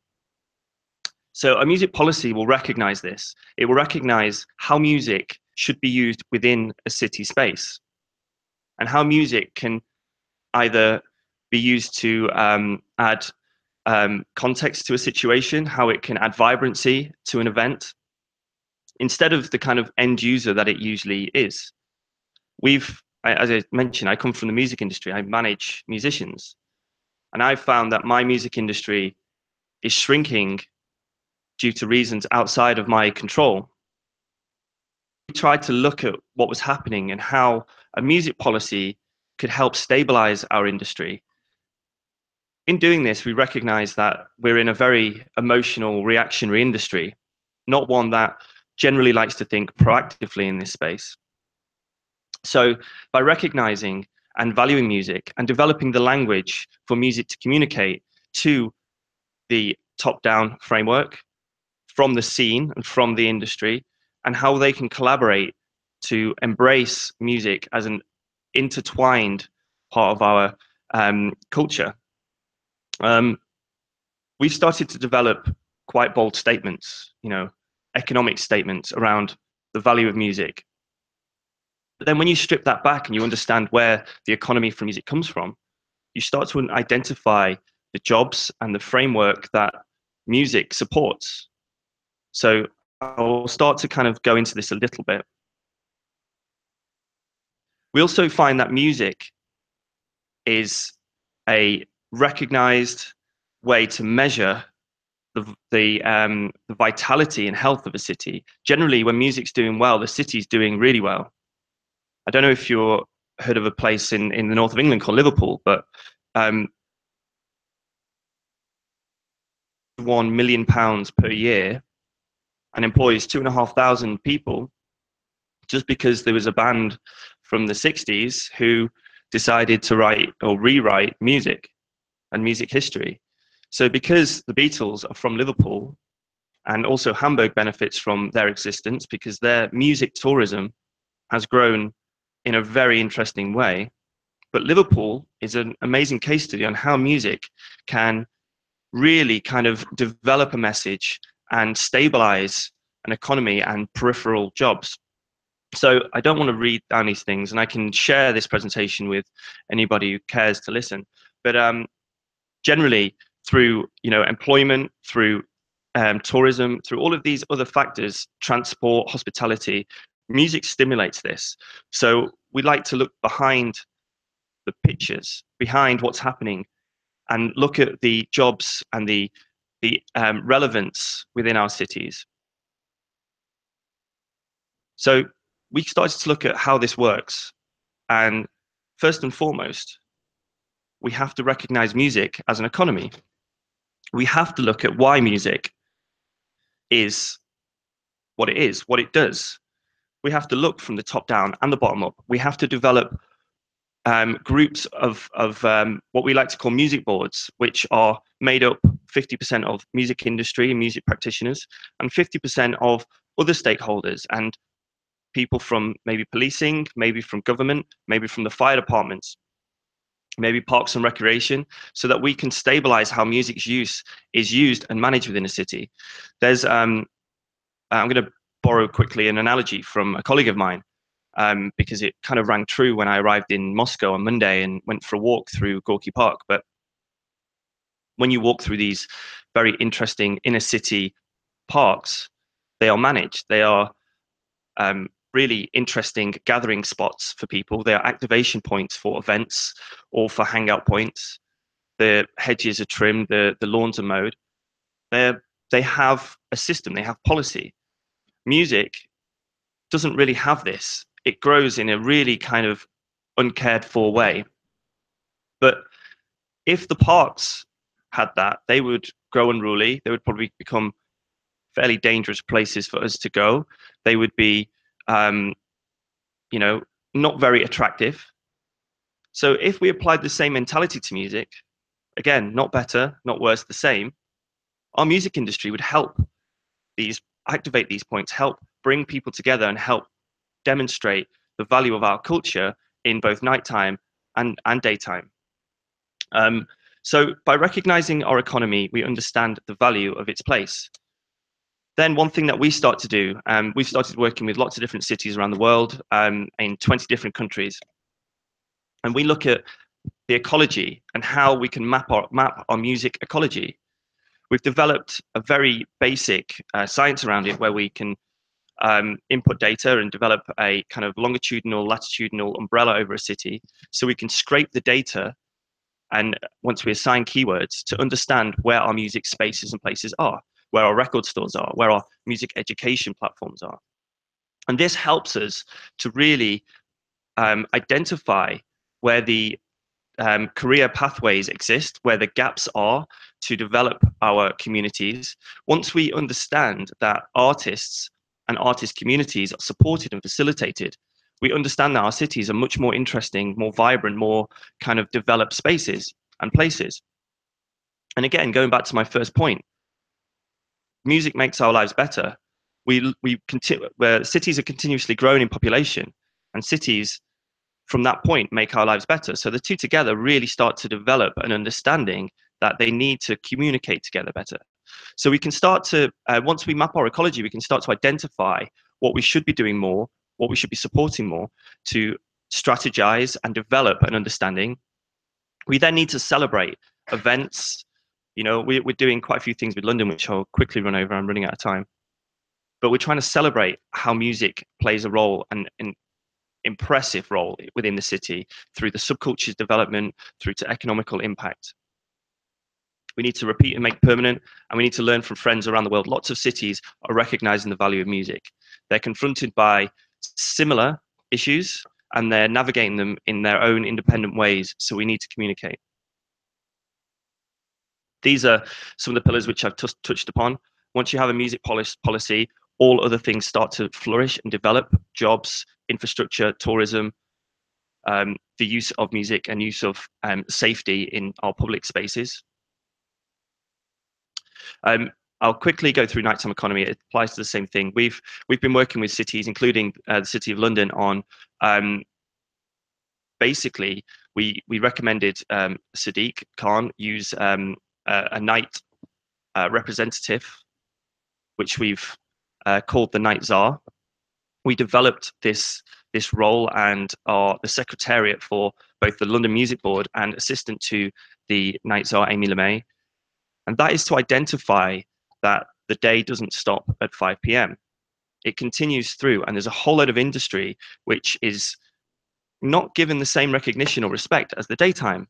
So a music policy will recognize this. It will recognize how music should be used within a city space, and how music can either be used to add context to a situation, how it can add vibrancy to an event, instead of the kind of end user that it usually is. As I mentioned, I come from the music industry. I manage musicians. And I've found that my music industry is shrinking due to reasons outside of my control. We tried to look at what was happening and how a music policy could help stabilize our industry. In doing this, we recognize that we're in a very emotional, reactionary industry, not one that generally likes to think proactively in this space. So by recognizing and valuing music and developing the language for music to communicate to the top-down framework from the scene and from the industry, and how they can collaborate to embrace music as an intertwined part of our culture. We've started to develop quite bold statements, you know, economic statements around the value of music. But then when you strip that back and you understand where the economy for music comes from, you start to identify the jobs and the framework that music supports. So I'll start to kind of go into this a little bit. We also find that music is a recognized way to measure the vitality and health of a city. Generally, when music's doing well, the city's doing really well. I don't know if you've heard of a place in the north of England called Liverpool, but £1 million per year and employs 2,500 people, just because there was a band from the 60s who decided to write or rewrite music and music history. So because the Beatles are from Liverpool, and also Hamburg benefits from their existence because their music tourism has grown in a very interesting way. But Liverpool is an amazing case study on how music can really kind of develop a message and stabilize an economy and peripheral jobs. So I don't want to read down these things, and I can share this presentation with anybody who cares to listen. But generally, through employment, through tourism, through all of these other factors, transport, hospitality, music stimulates this. So we like to look behind the pictures, behind what's happening, and look at the jobs and the relevance within our cities. So we started to look at how this works. And first and foremost, we have to recognize music as an economy. We have to look at why music is what it is, what it does. We have to look from the top down and the bottom up. We have to develop groups of what we like to call music boards, which are made up 50% of music industry and music practitioners, and 50% of other stakeholders and people from maybe policing, maybe from government, maybe from the fire departments, maybe parks and recreation, so that we can stabilize how music's use is used and managed within a city. There's, I'm going to borrow quickly an analogy from a colleague of mine, because it kind of rang true when I arrived in Moscow on Monday and went for a walk through Gorky Park. But when you walk through these very interesting inner city parks, they are managed. They are really interesting gathering spots for people. They are activation points for events or for hangout points. The hedges are trimmed, the lawns are mowed. They have a system, they have policy. Music doesn't really have this. It grows in a really kind of uncared for way. But if the parks had that, they would grow unruly. They would probably become fairly dangerous places for us to go. They would be, you know, not very attractive. So if we applied the same mentality to music, again, not better, not worse, the same, our music industry would help activate these points, help bring people together and help demonstrate the value of our culture in both nighttime and daytime. So by recognizing our economy, we understand the value of its place. Then one thing that we start to do, we've started working with lots of different cities around the world, in 20 different countries. And we look at the ecology and how we can map our music ecology. We've developed a very basic science around it where we can input data and develop a kind of longitudinal, latitudinal umbrella over a city. So we can scrape the data, and once we assign keywords, to understand where our music spaces and places are, where our record stores are, where our music education platforms are. And this helps us to really identify where the career pathways exist, where the gaps are to develop our communities. Once we understand that artists and artist communities are supported and facilitated, we understand that our cities are much more interesting, more vibrant, more kind of developed spaces and places. And again, going back to my first point, music makes our lives better. Where cities are continuously growing in population, and cities from that point make our lives better. So the two together really start to develop an understanding that they need to communicate together better. So we can start to, once we map our ecology, we can start to identify what we should be doing more, what we should be supporting more, to strategize and develop an understanding. We then need to celebrate events. You know, we're doing quite a few things with London, which I'll quickly run over. I'm running out of time. But we're trying to celebrate how music plays a role, and an impressive role within the city, through the subculture's development, through to economical impact. We need to repeat and make permanent, and we need to learn from friends around the world. Lots of cities are recognizing the value of music. They're confronted by similar issues, and they're navigating them in their own independent ways. So we need to communicate. These are some of the pillars which I've touched upon. Once you have a music policy, all other things start to flourish and develop: jobs, infrastructure, tourism, the use of music, and use of safety in our public spaces. I'll quickly go through nighttime economy. It applies to the same thing. We've been working with cities, including the City of London, on basically we recommended Sadiq Khan use a night representative, which we've called the Night Czar. We developed this role and are the secretariat for both the London Music Board and assistant to the Night Czar, Amy LeMay. And that is to identify that the day doesn't stop at 5 p.m. It continues through, and there's a whole load of industry which is not given the same recognition or respect as the daytime.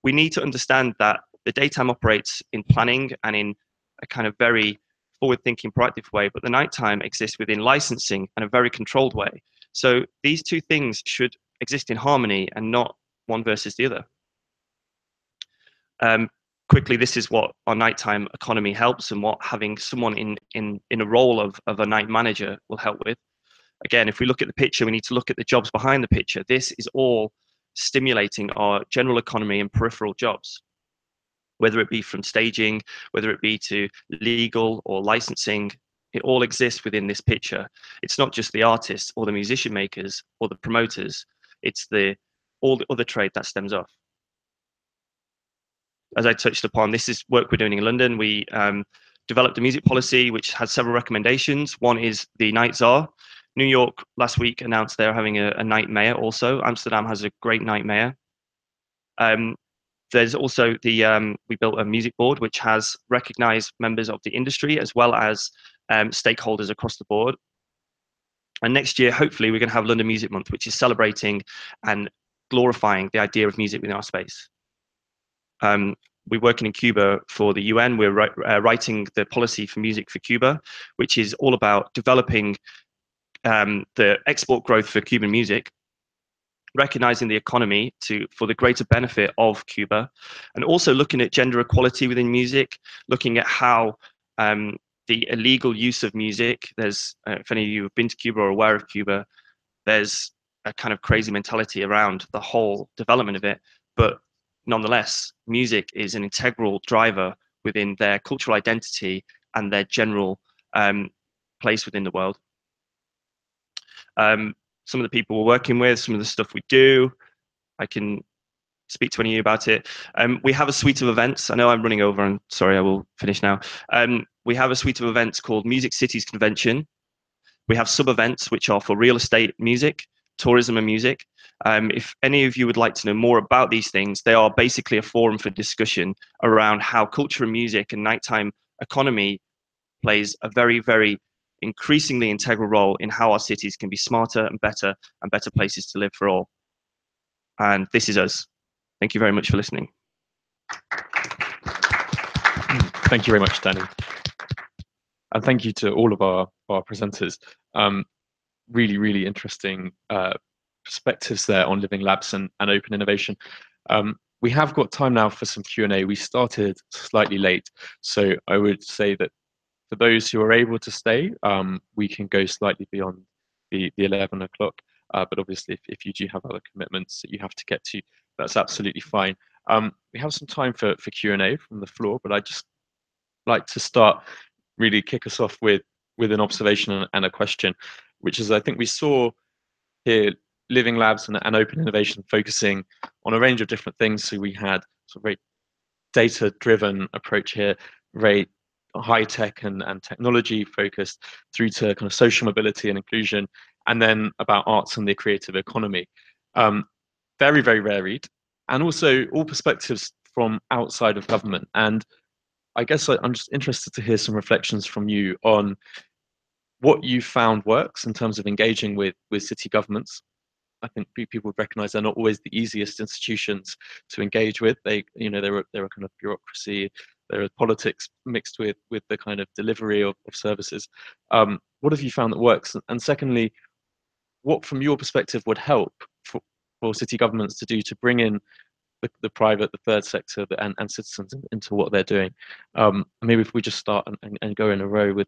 We need to understand that the daytime operates in planning and in a kind of very forward-thinking, proactive way, but the nighttime exists within licensing in a very controlled way. So these two things should exist in harmony and not one versus the other. quickly, this is what our nighttime economy helps, and what having someone in a role of a night manager will help with. Again, if we look at the picture, we need to look at the jobs behind the picture. This is all stimulating our general economy and peripheral jobs, whether it be from staging, whether it be to legal or licensing. It all exists within this picture. It's not just the artists or the musician makers or the promoters. It's all the other trade that stems off. As I touched upon, this is work we're doing in London. We developed a music policy which has several recommendations. One is the night czar. New York last week announced they're having a night mayor also. Amsterdam has a great night mayor. There's also we built a music board which has recognized members of the industry as well as stakeholders across the board. And next year, hopefully, we're going to have London Music Month, which is celebrating and glorifying the idea of music within our space. We're working in Cuba for the UN. We're writing the policy for music for Cuba, which is all about developing the export growth for Cuban music, recognizing the economy for the greater benefit of Cuba, and also looking at gender equality within music, looking at how the illegal use of music, there's, if any of you have been to Cuba or aware of Cuba, there's a kind of crazy mentality around the whole development of it, but nonetheless, music is an integral driver within their cultural identity and their general place within the world. Some of the people we're working with, some of the stuff we do, I can speak to any of you about it. We have a suite of events. I know I'm running over, and sorry, I will finish now. We have a suite of events called Music Cities Convention. We have sub-events which are for real estate music, tourism and music. If any of you would like to know more about these things, they are basically a forum for discussion around how culture and music and nighttime economy plays a very, very increasingly integral role in how our cities can be smarter and better places to live for all. And this is us. Thank you very much for listening. Thank you very much, Danny. And thank you to all of our presenters. Really, really interesting perspectives there on living labs and open innovation. We have got time now for some Q&A. We started slightly late, so I would say that for those who are able to stay, we can go slightly beyond the 11 o'clock. But obviously, if you do have other commitments that you have to get to, that's absolutely fine. We have some time for Q&A from the floor, but I'd just like to start, really kick us off with an observation and a question, which is, I think we saw here living labs and open innovation focusing on a range of different things. So we had sort of very data-driven approach here, very high tech and technology focused, through to kind of social mobility and inclusion, and then about arts and the creative economy. Very, very varied, and also all perspectives from outside of government. And I guess I'm just interested to hear some reflections from you on what you found works in terms of engaging with city governments. I think people would recognize they're not always the easiest institutions to engage with. They, you know, there are kind of bureaucracy, there are politics mixed with the kind of delivery of services. What have you found that works? And secondly, what from your perspective would help for city governments to do to bring in the private, the third sector, and citizens into what they're doing? Maybe if we just start and go in a row with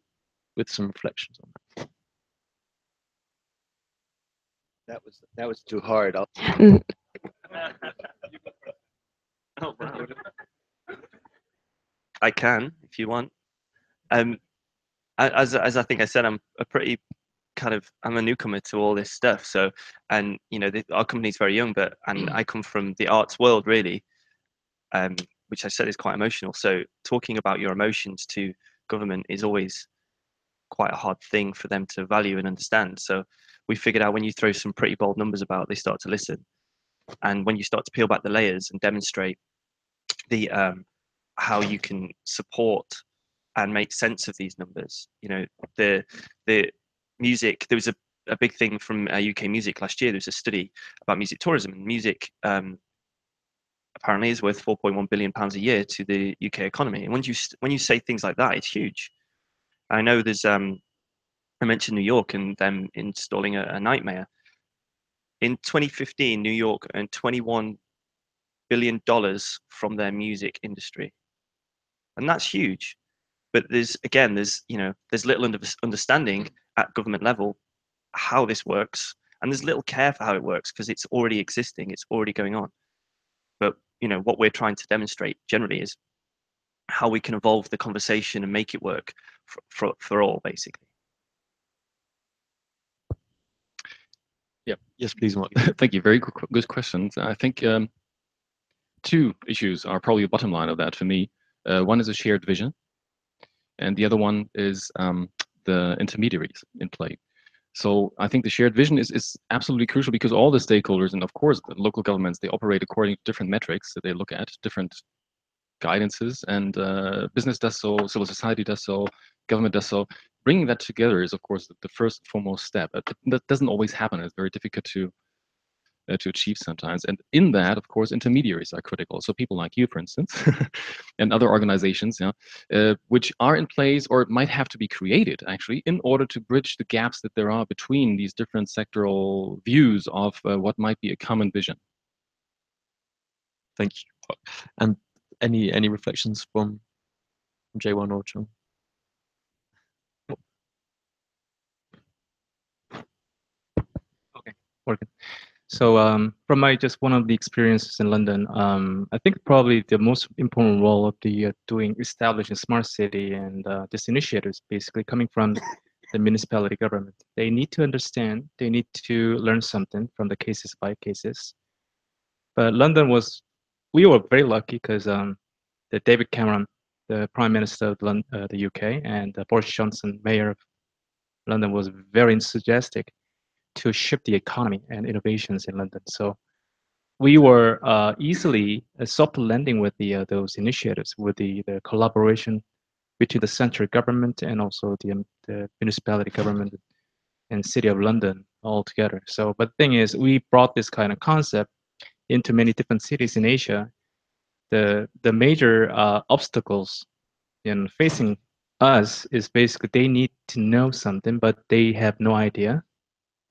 some reflections on that. That was too hard. I can, if you want. As I think I said, I'm a newcomer to all this stuff. So, and you know, our company's very young, and I come from the arts world really, which I said is quite emotional. So talking about your emotions to government is always quite a hard thing for them to value and understand. So we figured out when you throw some pretty bold numbers about, they start to listen. And when you start to peel back the layers and demonstrate the how you can support and make sense of these numbers, you know, the music, there was a big thing from UK music last year. There was a study about music tourism, and music apparently is worth £4.1 billion a year to the UK economy. And when you say things like that, it's huge. I know there's I mentioned New York and them installing a night mayor. In 2015, New York earned $21 billion from their music industry. and that's huge. But there's little understanding at government level how this works, and there's little care for how it works because it's already existing, it's already going on. But what we're trying to demonstrate generally is how we can evolve the conversation and make it work for all, basically. Yeah. Yes, please, Mark. Thank you. Very good questions. I think two issues are probably the bottom line of that for me. One is a shared vision, and the other one is the intermediaries in play. So I think the shared vision is absolutely crucial because all the stakeholders, and of course the local governments, they operate according to different metrics that they look at, different guidances, and business does so, civil society does so, government does so. Bringing that together is, of course, the first and foremost step. That doesn't always happen. It's very difficult to achieve sometimes. And in that, of course, intermediaries are critical. So people like you, for instance, and other organizations, which are in place or might have to be created, actually, in order to bridge the gaps that there are between these different sectoral views of what might be a common vision. Thank you. And any reflections from J1 or Chung? Okay, working. So from just one of the experiences in London, I think probably the most important role of the establishing smart city and this initiative is basically coming from the municipality government. They need to understand, they need to learn something from the cases by cases. But we were very lucky because the David Cameron, the Prime Minister of the UK, and Boris Johnson, Mayor of London, was very enthusiastic to shift the economy and innovations in London. So we were easily soft landing with those initiatives, with the collaboration between the central government and also the municipality government and City of London all together. So, but the thing is, we brought this kind of concept into many different cities in Asia. The major obstacles in facing us is basically they need to know something, but they have no idea.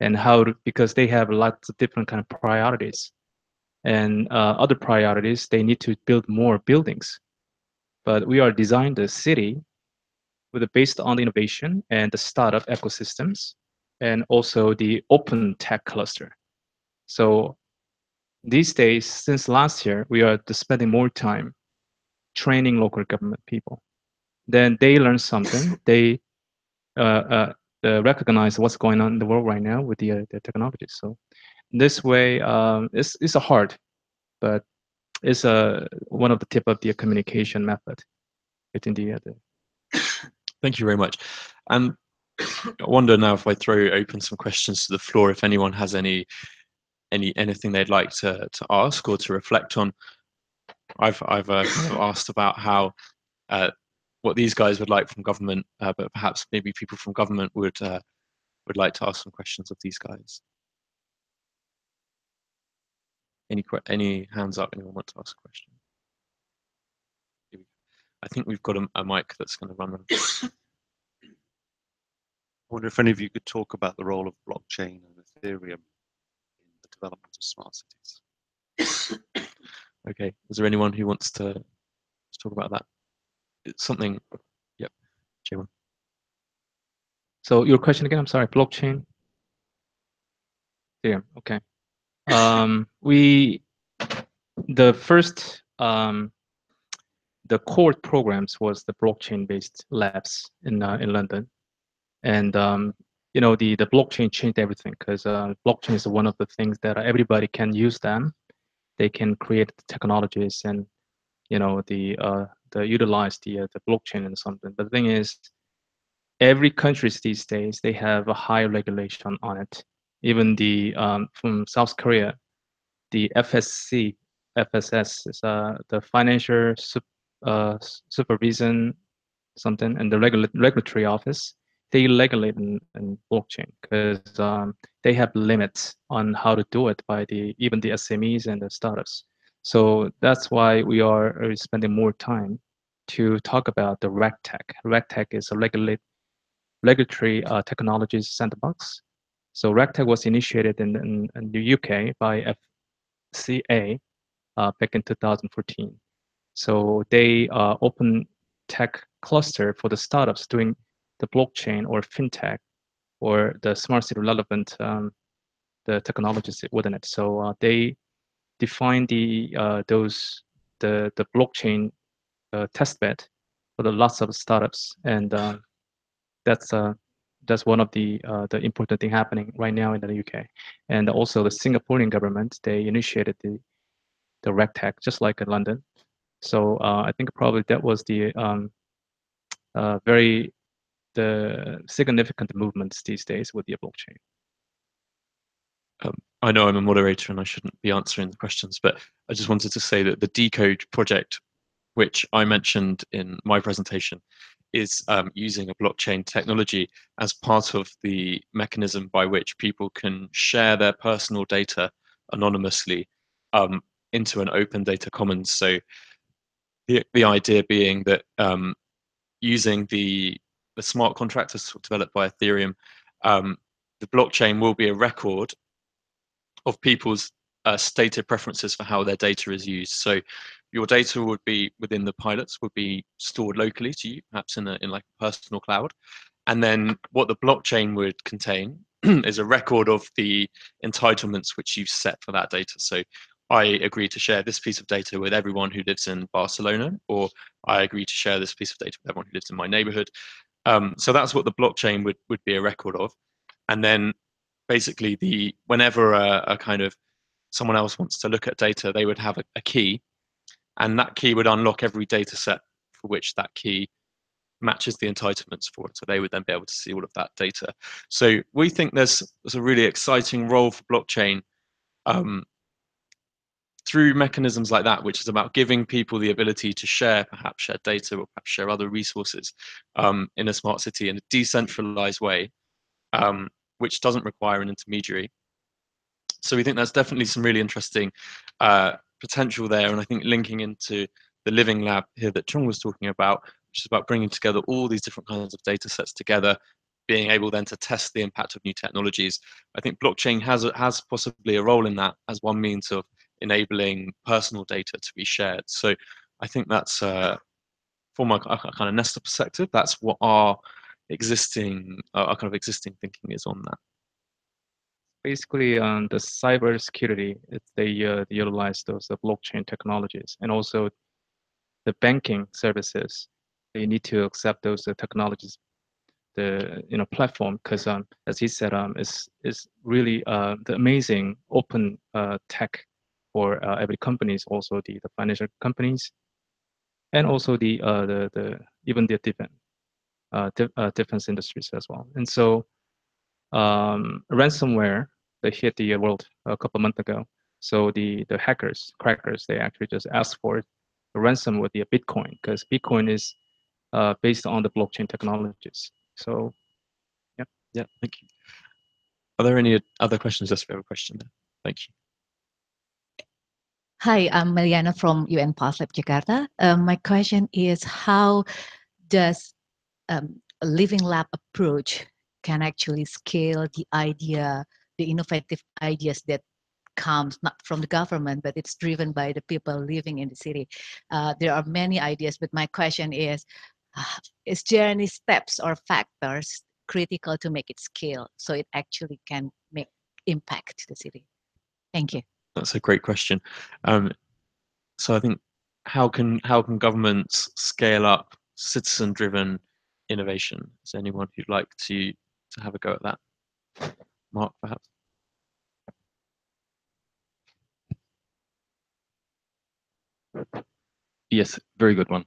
And because they have lots of different kind of priorities, and other priorities, they need to build more buildings. But we are designed the city based on the innovation and the startup ecosystems, and also the open tech cluster. So these days, since last year, we are spending more time training local government people. Then they learn something. They recognize what's going on in the world right now with the technologies. So this way, it's a hard, but it's one of the tip of the communication method between the. Thank you very much. And I wonder now if I throw open some questions to the floor, if anyone has anything they'd like to ask or to reflect on. I've kind of asked about how what these guys would like from government, but perhaps maybe people from government would like to ask some questions of these guys. Any hands up? Anyone want to ask a question? I think we've got a mic that's going to run them. I wonder if any of you could talk about the role of blockchain and Ethereum in the development of smart cities. Okay, is there anyone who wants to talk about that? It's something, yep, J1. So your question again, I'm sorry, blockchain? Yeah, okay. The first, the core programs was the blockchain-based labs in London. And the blockchain changed everything because blockchain is one of the things that everybody can use them. They can create technologies and utilize the blockchain and something. But the thing is, every country these days they have a high regulation on it. Even from South Korea, the FSS is the financial supervision something, and the regulatory office. They regulate in blockchain because they have limits on how to do it by even the SMEs and the startups. So that's why we are spending more time to talk about the RegTech. RegTech is a regulatory technologies sandbox. So RegTech was initiated in the UK by FCA back in 2014. So they open tech cluster for the startups doing the blockchain or fintech or the smart city relevant the technologies within it. So they define the blockchain testbed for the lots of startups, and that's one of the important thing happening right now in the UK. And also the Singaporean government, they initiated the RegTech just like in London. So I think probably that was the the significant movements these days with the blockchain. I know I'm a moderator and I shouldn't be answering the questions, but I just wanted to say that the Decode project, which I mentioned in my presentation, is using a blockchain technology as part of the mechanism by which people can share their personal data anonymously into an open data commons. So the idea being that using the smart contract as developed by Ethereum, the blockchain will be a record of people's stated preferences for how their data is used. So your data would be within the pilots, would be stored locally to you, perhaps in like a personal cloud. And then what the blockchain would contain is a record of the entitlements which you've set for that data. So I agree to share this piece of data with everyone who lives in Barcelona, or I agree to share this piece of data with everyone who lives in my neighborhood. So that's what the blockchain would be a record of. And then basically whenever a kind of someone else wants to look at data, they would have a key, and that key would unlock every data set for which that key matches the entitlements for it. So they would then be able to see all of that data. So we think there's a really exciting role for blockchain through mechanisms like that, which is about giving people the ability to perhaps share data or perhaps share other resources in a smart city in a decentralized way, which doesn't require an intermediary. So we think there's definitely some really interesting potential there. And I think linking into the Living Lab here that Chung was talking about, which is about bringing together all these different kinds of data sets together, being able then to test the impact of new technologies. I think blockchain has possibly a role in that as one means of enabling personal data to be shared. So I think that's from a kind of Nesta perspective, that's what our kind of existing thinking is on that. Basically, the cybersecurity, they utilize those blockchain technologies, and also the banking services. They need to accept those technologies, the platform, because as he said, is really the amazing open tech for every companies, also the financial companies, and also the even the defense industries as well. And so ransomware, they hit the world a couple months ago. So the crackers, they actually just asked for a ransom with the Bitcoin, because Bitcoin is based on the blockchain technologies. So, yeah, thank you. Are there any other questions? Yes, we have a question there. Thank you. Hi, I'm Mariana from UN Pulse Lab Jakarta. My question is, how does a Living Lab approach can actually scale the innovative ideas that comes not from the government, but it's driven by the people living in the city? There are many ideas, but my question is there any steps or factors critical to make it scale so it actually can make impact to the city? Thank you. That's a great question. So I think how can governments scale up citizen-driven innovation? Is there anyone who'd like to have a go at that? Mark, perhaps. Yes, very good one.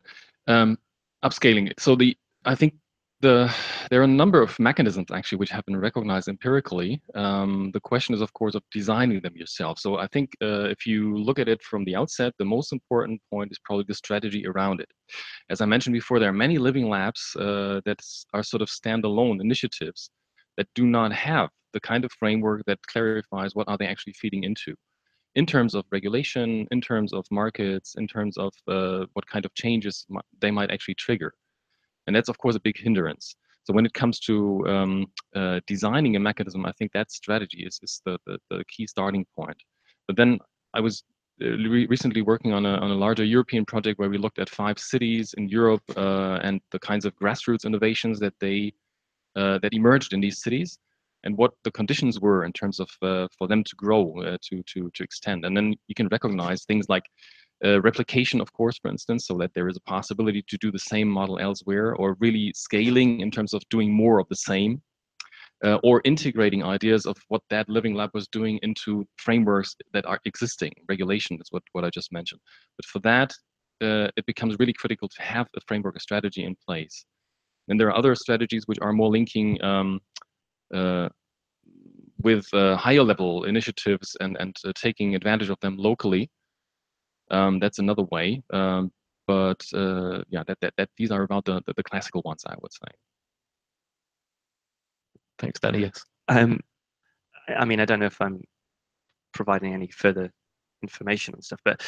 Upscaling. So I think there are a number of mechanisms actually which have been recognized empirically. The question is, of course, of designing them yourself. So I think if you look at it from the outset, the most important point is probably the strategy around it. As I mentioned before, there are many living labs that are sort of standalone initiatives that do not have the kind of framework that clarifies what are they actually feeding into, in terms of regulation, in terms of markets, in terms of what kind of changes they might actually trigger. And that's, of course, a big hindrance. So when it comes to designing a mechanism, I think that strategy is the key starting point. But then I was recently working on a larger European project where we looked at 5 cities in Europe and the kinds of grassroots innovations that that emerged in these cities, and what the conditions were in terms of for them to grow, to extend. And then you can recognize things like replication, of course, for instance, so that there is a possibility to do the same model elsewhere, or really scaling in terms of doing more of the same, or integrating ideas of what that living lab was doing into frameworks that are existing. Regulation is what I just mentioned. But for that, it becomes really critical to have a framework, a strategy in place. And there are other strategies which are more linking with higher level initiatives and taking advantage of them locally. That's another way. But yeah, these are about the classical ones, I would say. Thanks, Danny. Yes. I mean, I don't know if I'm providing any further information and stuff, but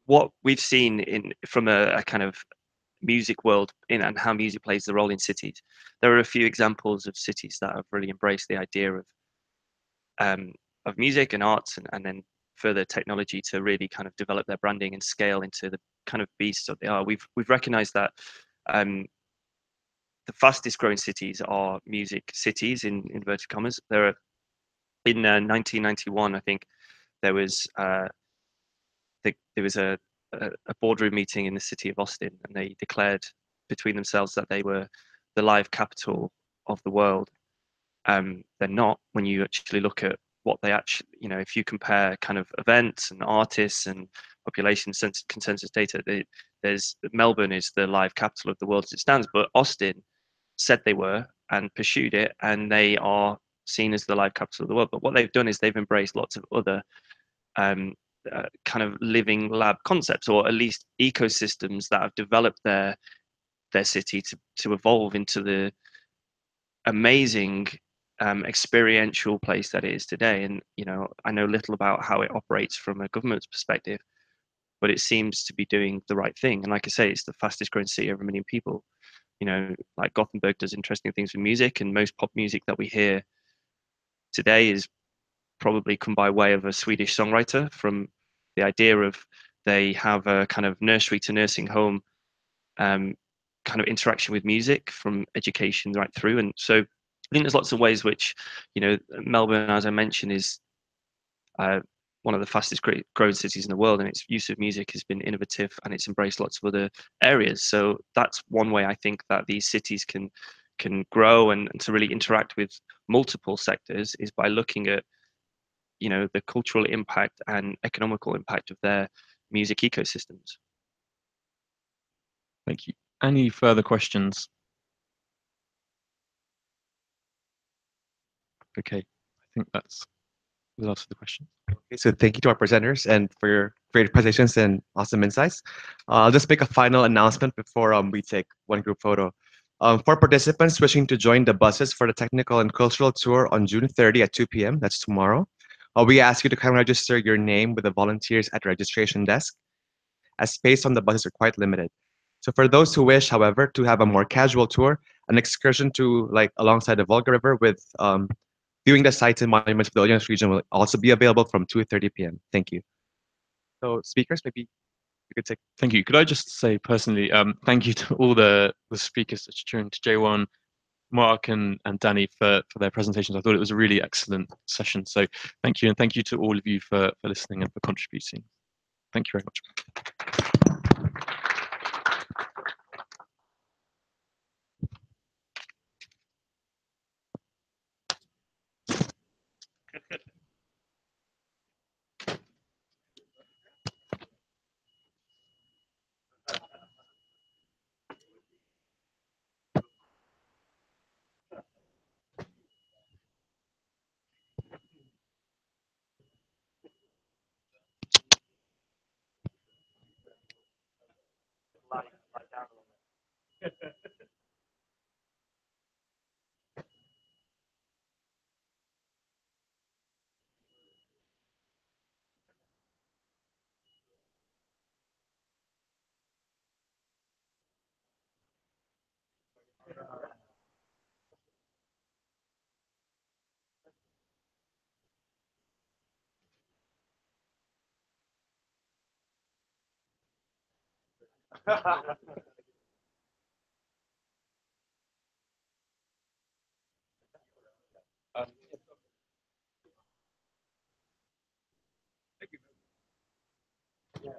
what we've seen from a kind of music world and how music plays the role in cities, there are a few examples of cities that have really embraced the idea of music and arts, and then further technology to really kind of develop their branding and scale into the kind of beasts that they are. We've recognized that the fastest growing cities are music cities in inverted commas. There are in 1991, I think there was a boardroom meeting in the city of Austin, and they declared between themselves that they were the live capital of the world. They're not, when you actually look at what they actually, if you compare kind of events and artists and population consensus data, there's Melbourne is the live capital of the world as it stands, but Austin said they were and pursued it, and they are seen as the live capital of the world. But what they've done is they've embraced lots of other kind of living lab concepts, or at least ecosystems that have developed their city to evolve into the amazing experiential place that it is today. And I know little about how it operates from a government's perspective, but it seems to be doing the right thing. And like I say, it's the fastest growing city over a million people. Like Gothenburg does interesting things with music, and most pop music that we hear today is probably come by way of a Swedish songwriter, from the idea of they have a kind of nursery to nursing home kind of interaction with music from education right through. And so I think there's lots of ways which, Melbourne, as I mentioned, is one of the fastest growing cities in the world, and its use of music has been innovative, and it's embraced lots of other areas. So that's one way I think that these cities can grow and to really interact with multiple sectors, is by looking at the cultural impact and economical impact of their music ecosystems. Thank you. Any further questions? Okay, I think that's the last of the questions. Okay, so thank you to our presenters and for your great presentations and awesome insights. I'll just make a final announcement before we take one group photo. For participants wishing to join the buses for the technical and cultural tour on June 30 at 2 p.m., that's tomorrow, we ask you to come register your name with the volunteers at the registration desk, as space on the buses are quite limited. So for those who wish, however, to have a more casual tour, an excursion to alongside the Volga River with viewing the sites and monuments of the Ulyanovsk region will also be available from 2:30 p.m. Thank you. So speakers, maybe you could take. Thank you. Could I just say personally, thank you to all the speakers, to Jaewon, Mark and Danny for their presentations. I thought it was a really excellent session. So thank you, and thank you to all of you for listening and for contributing. Thank you very much. Yeah,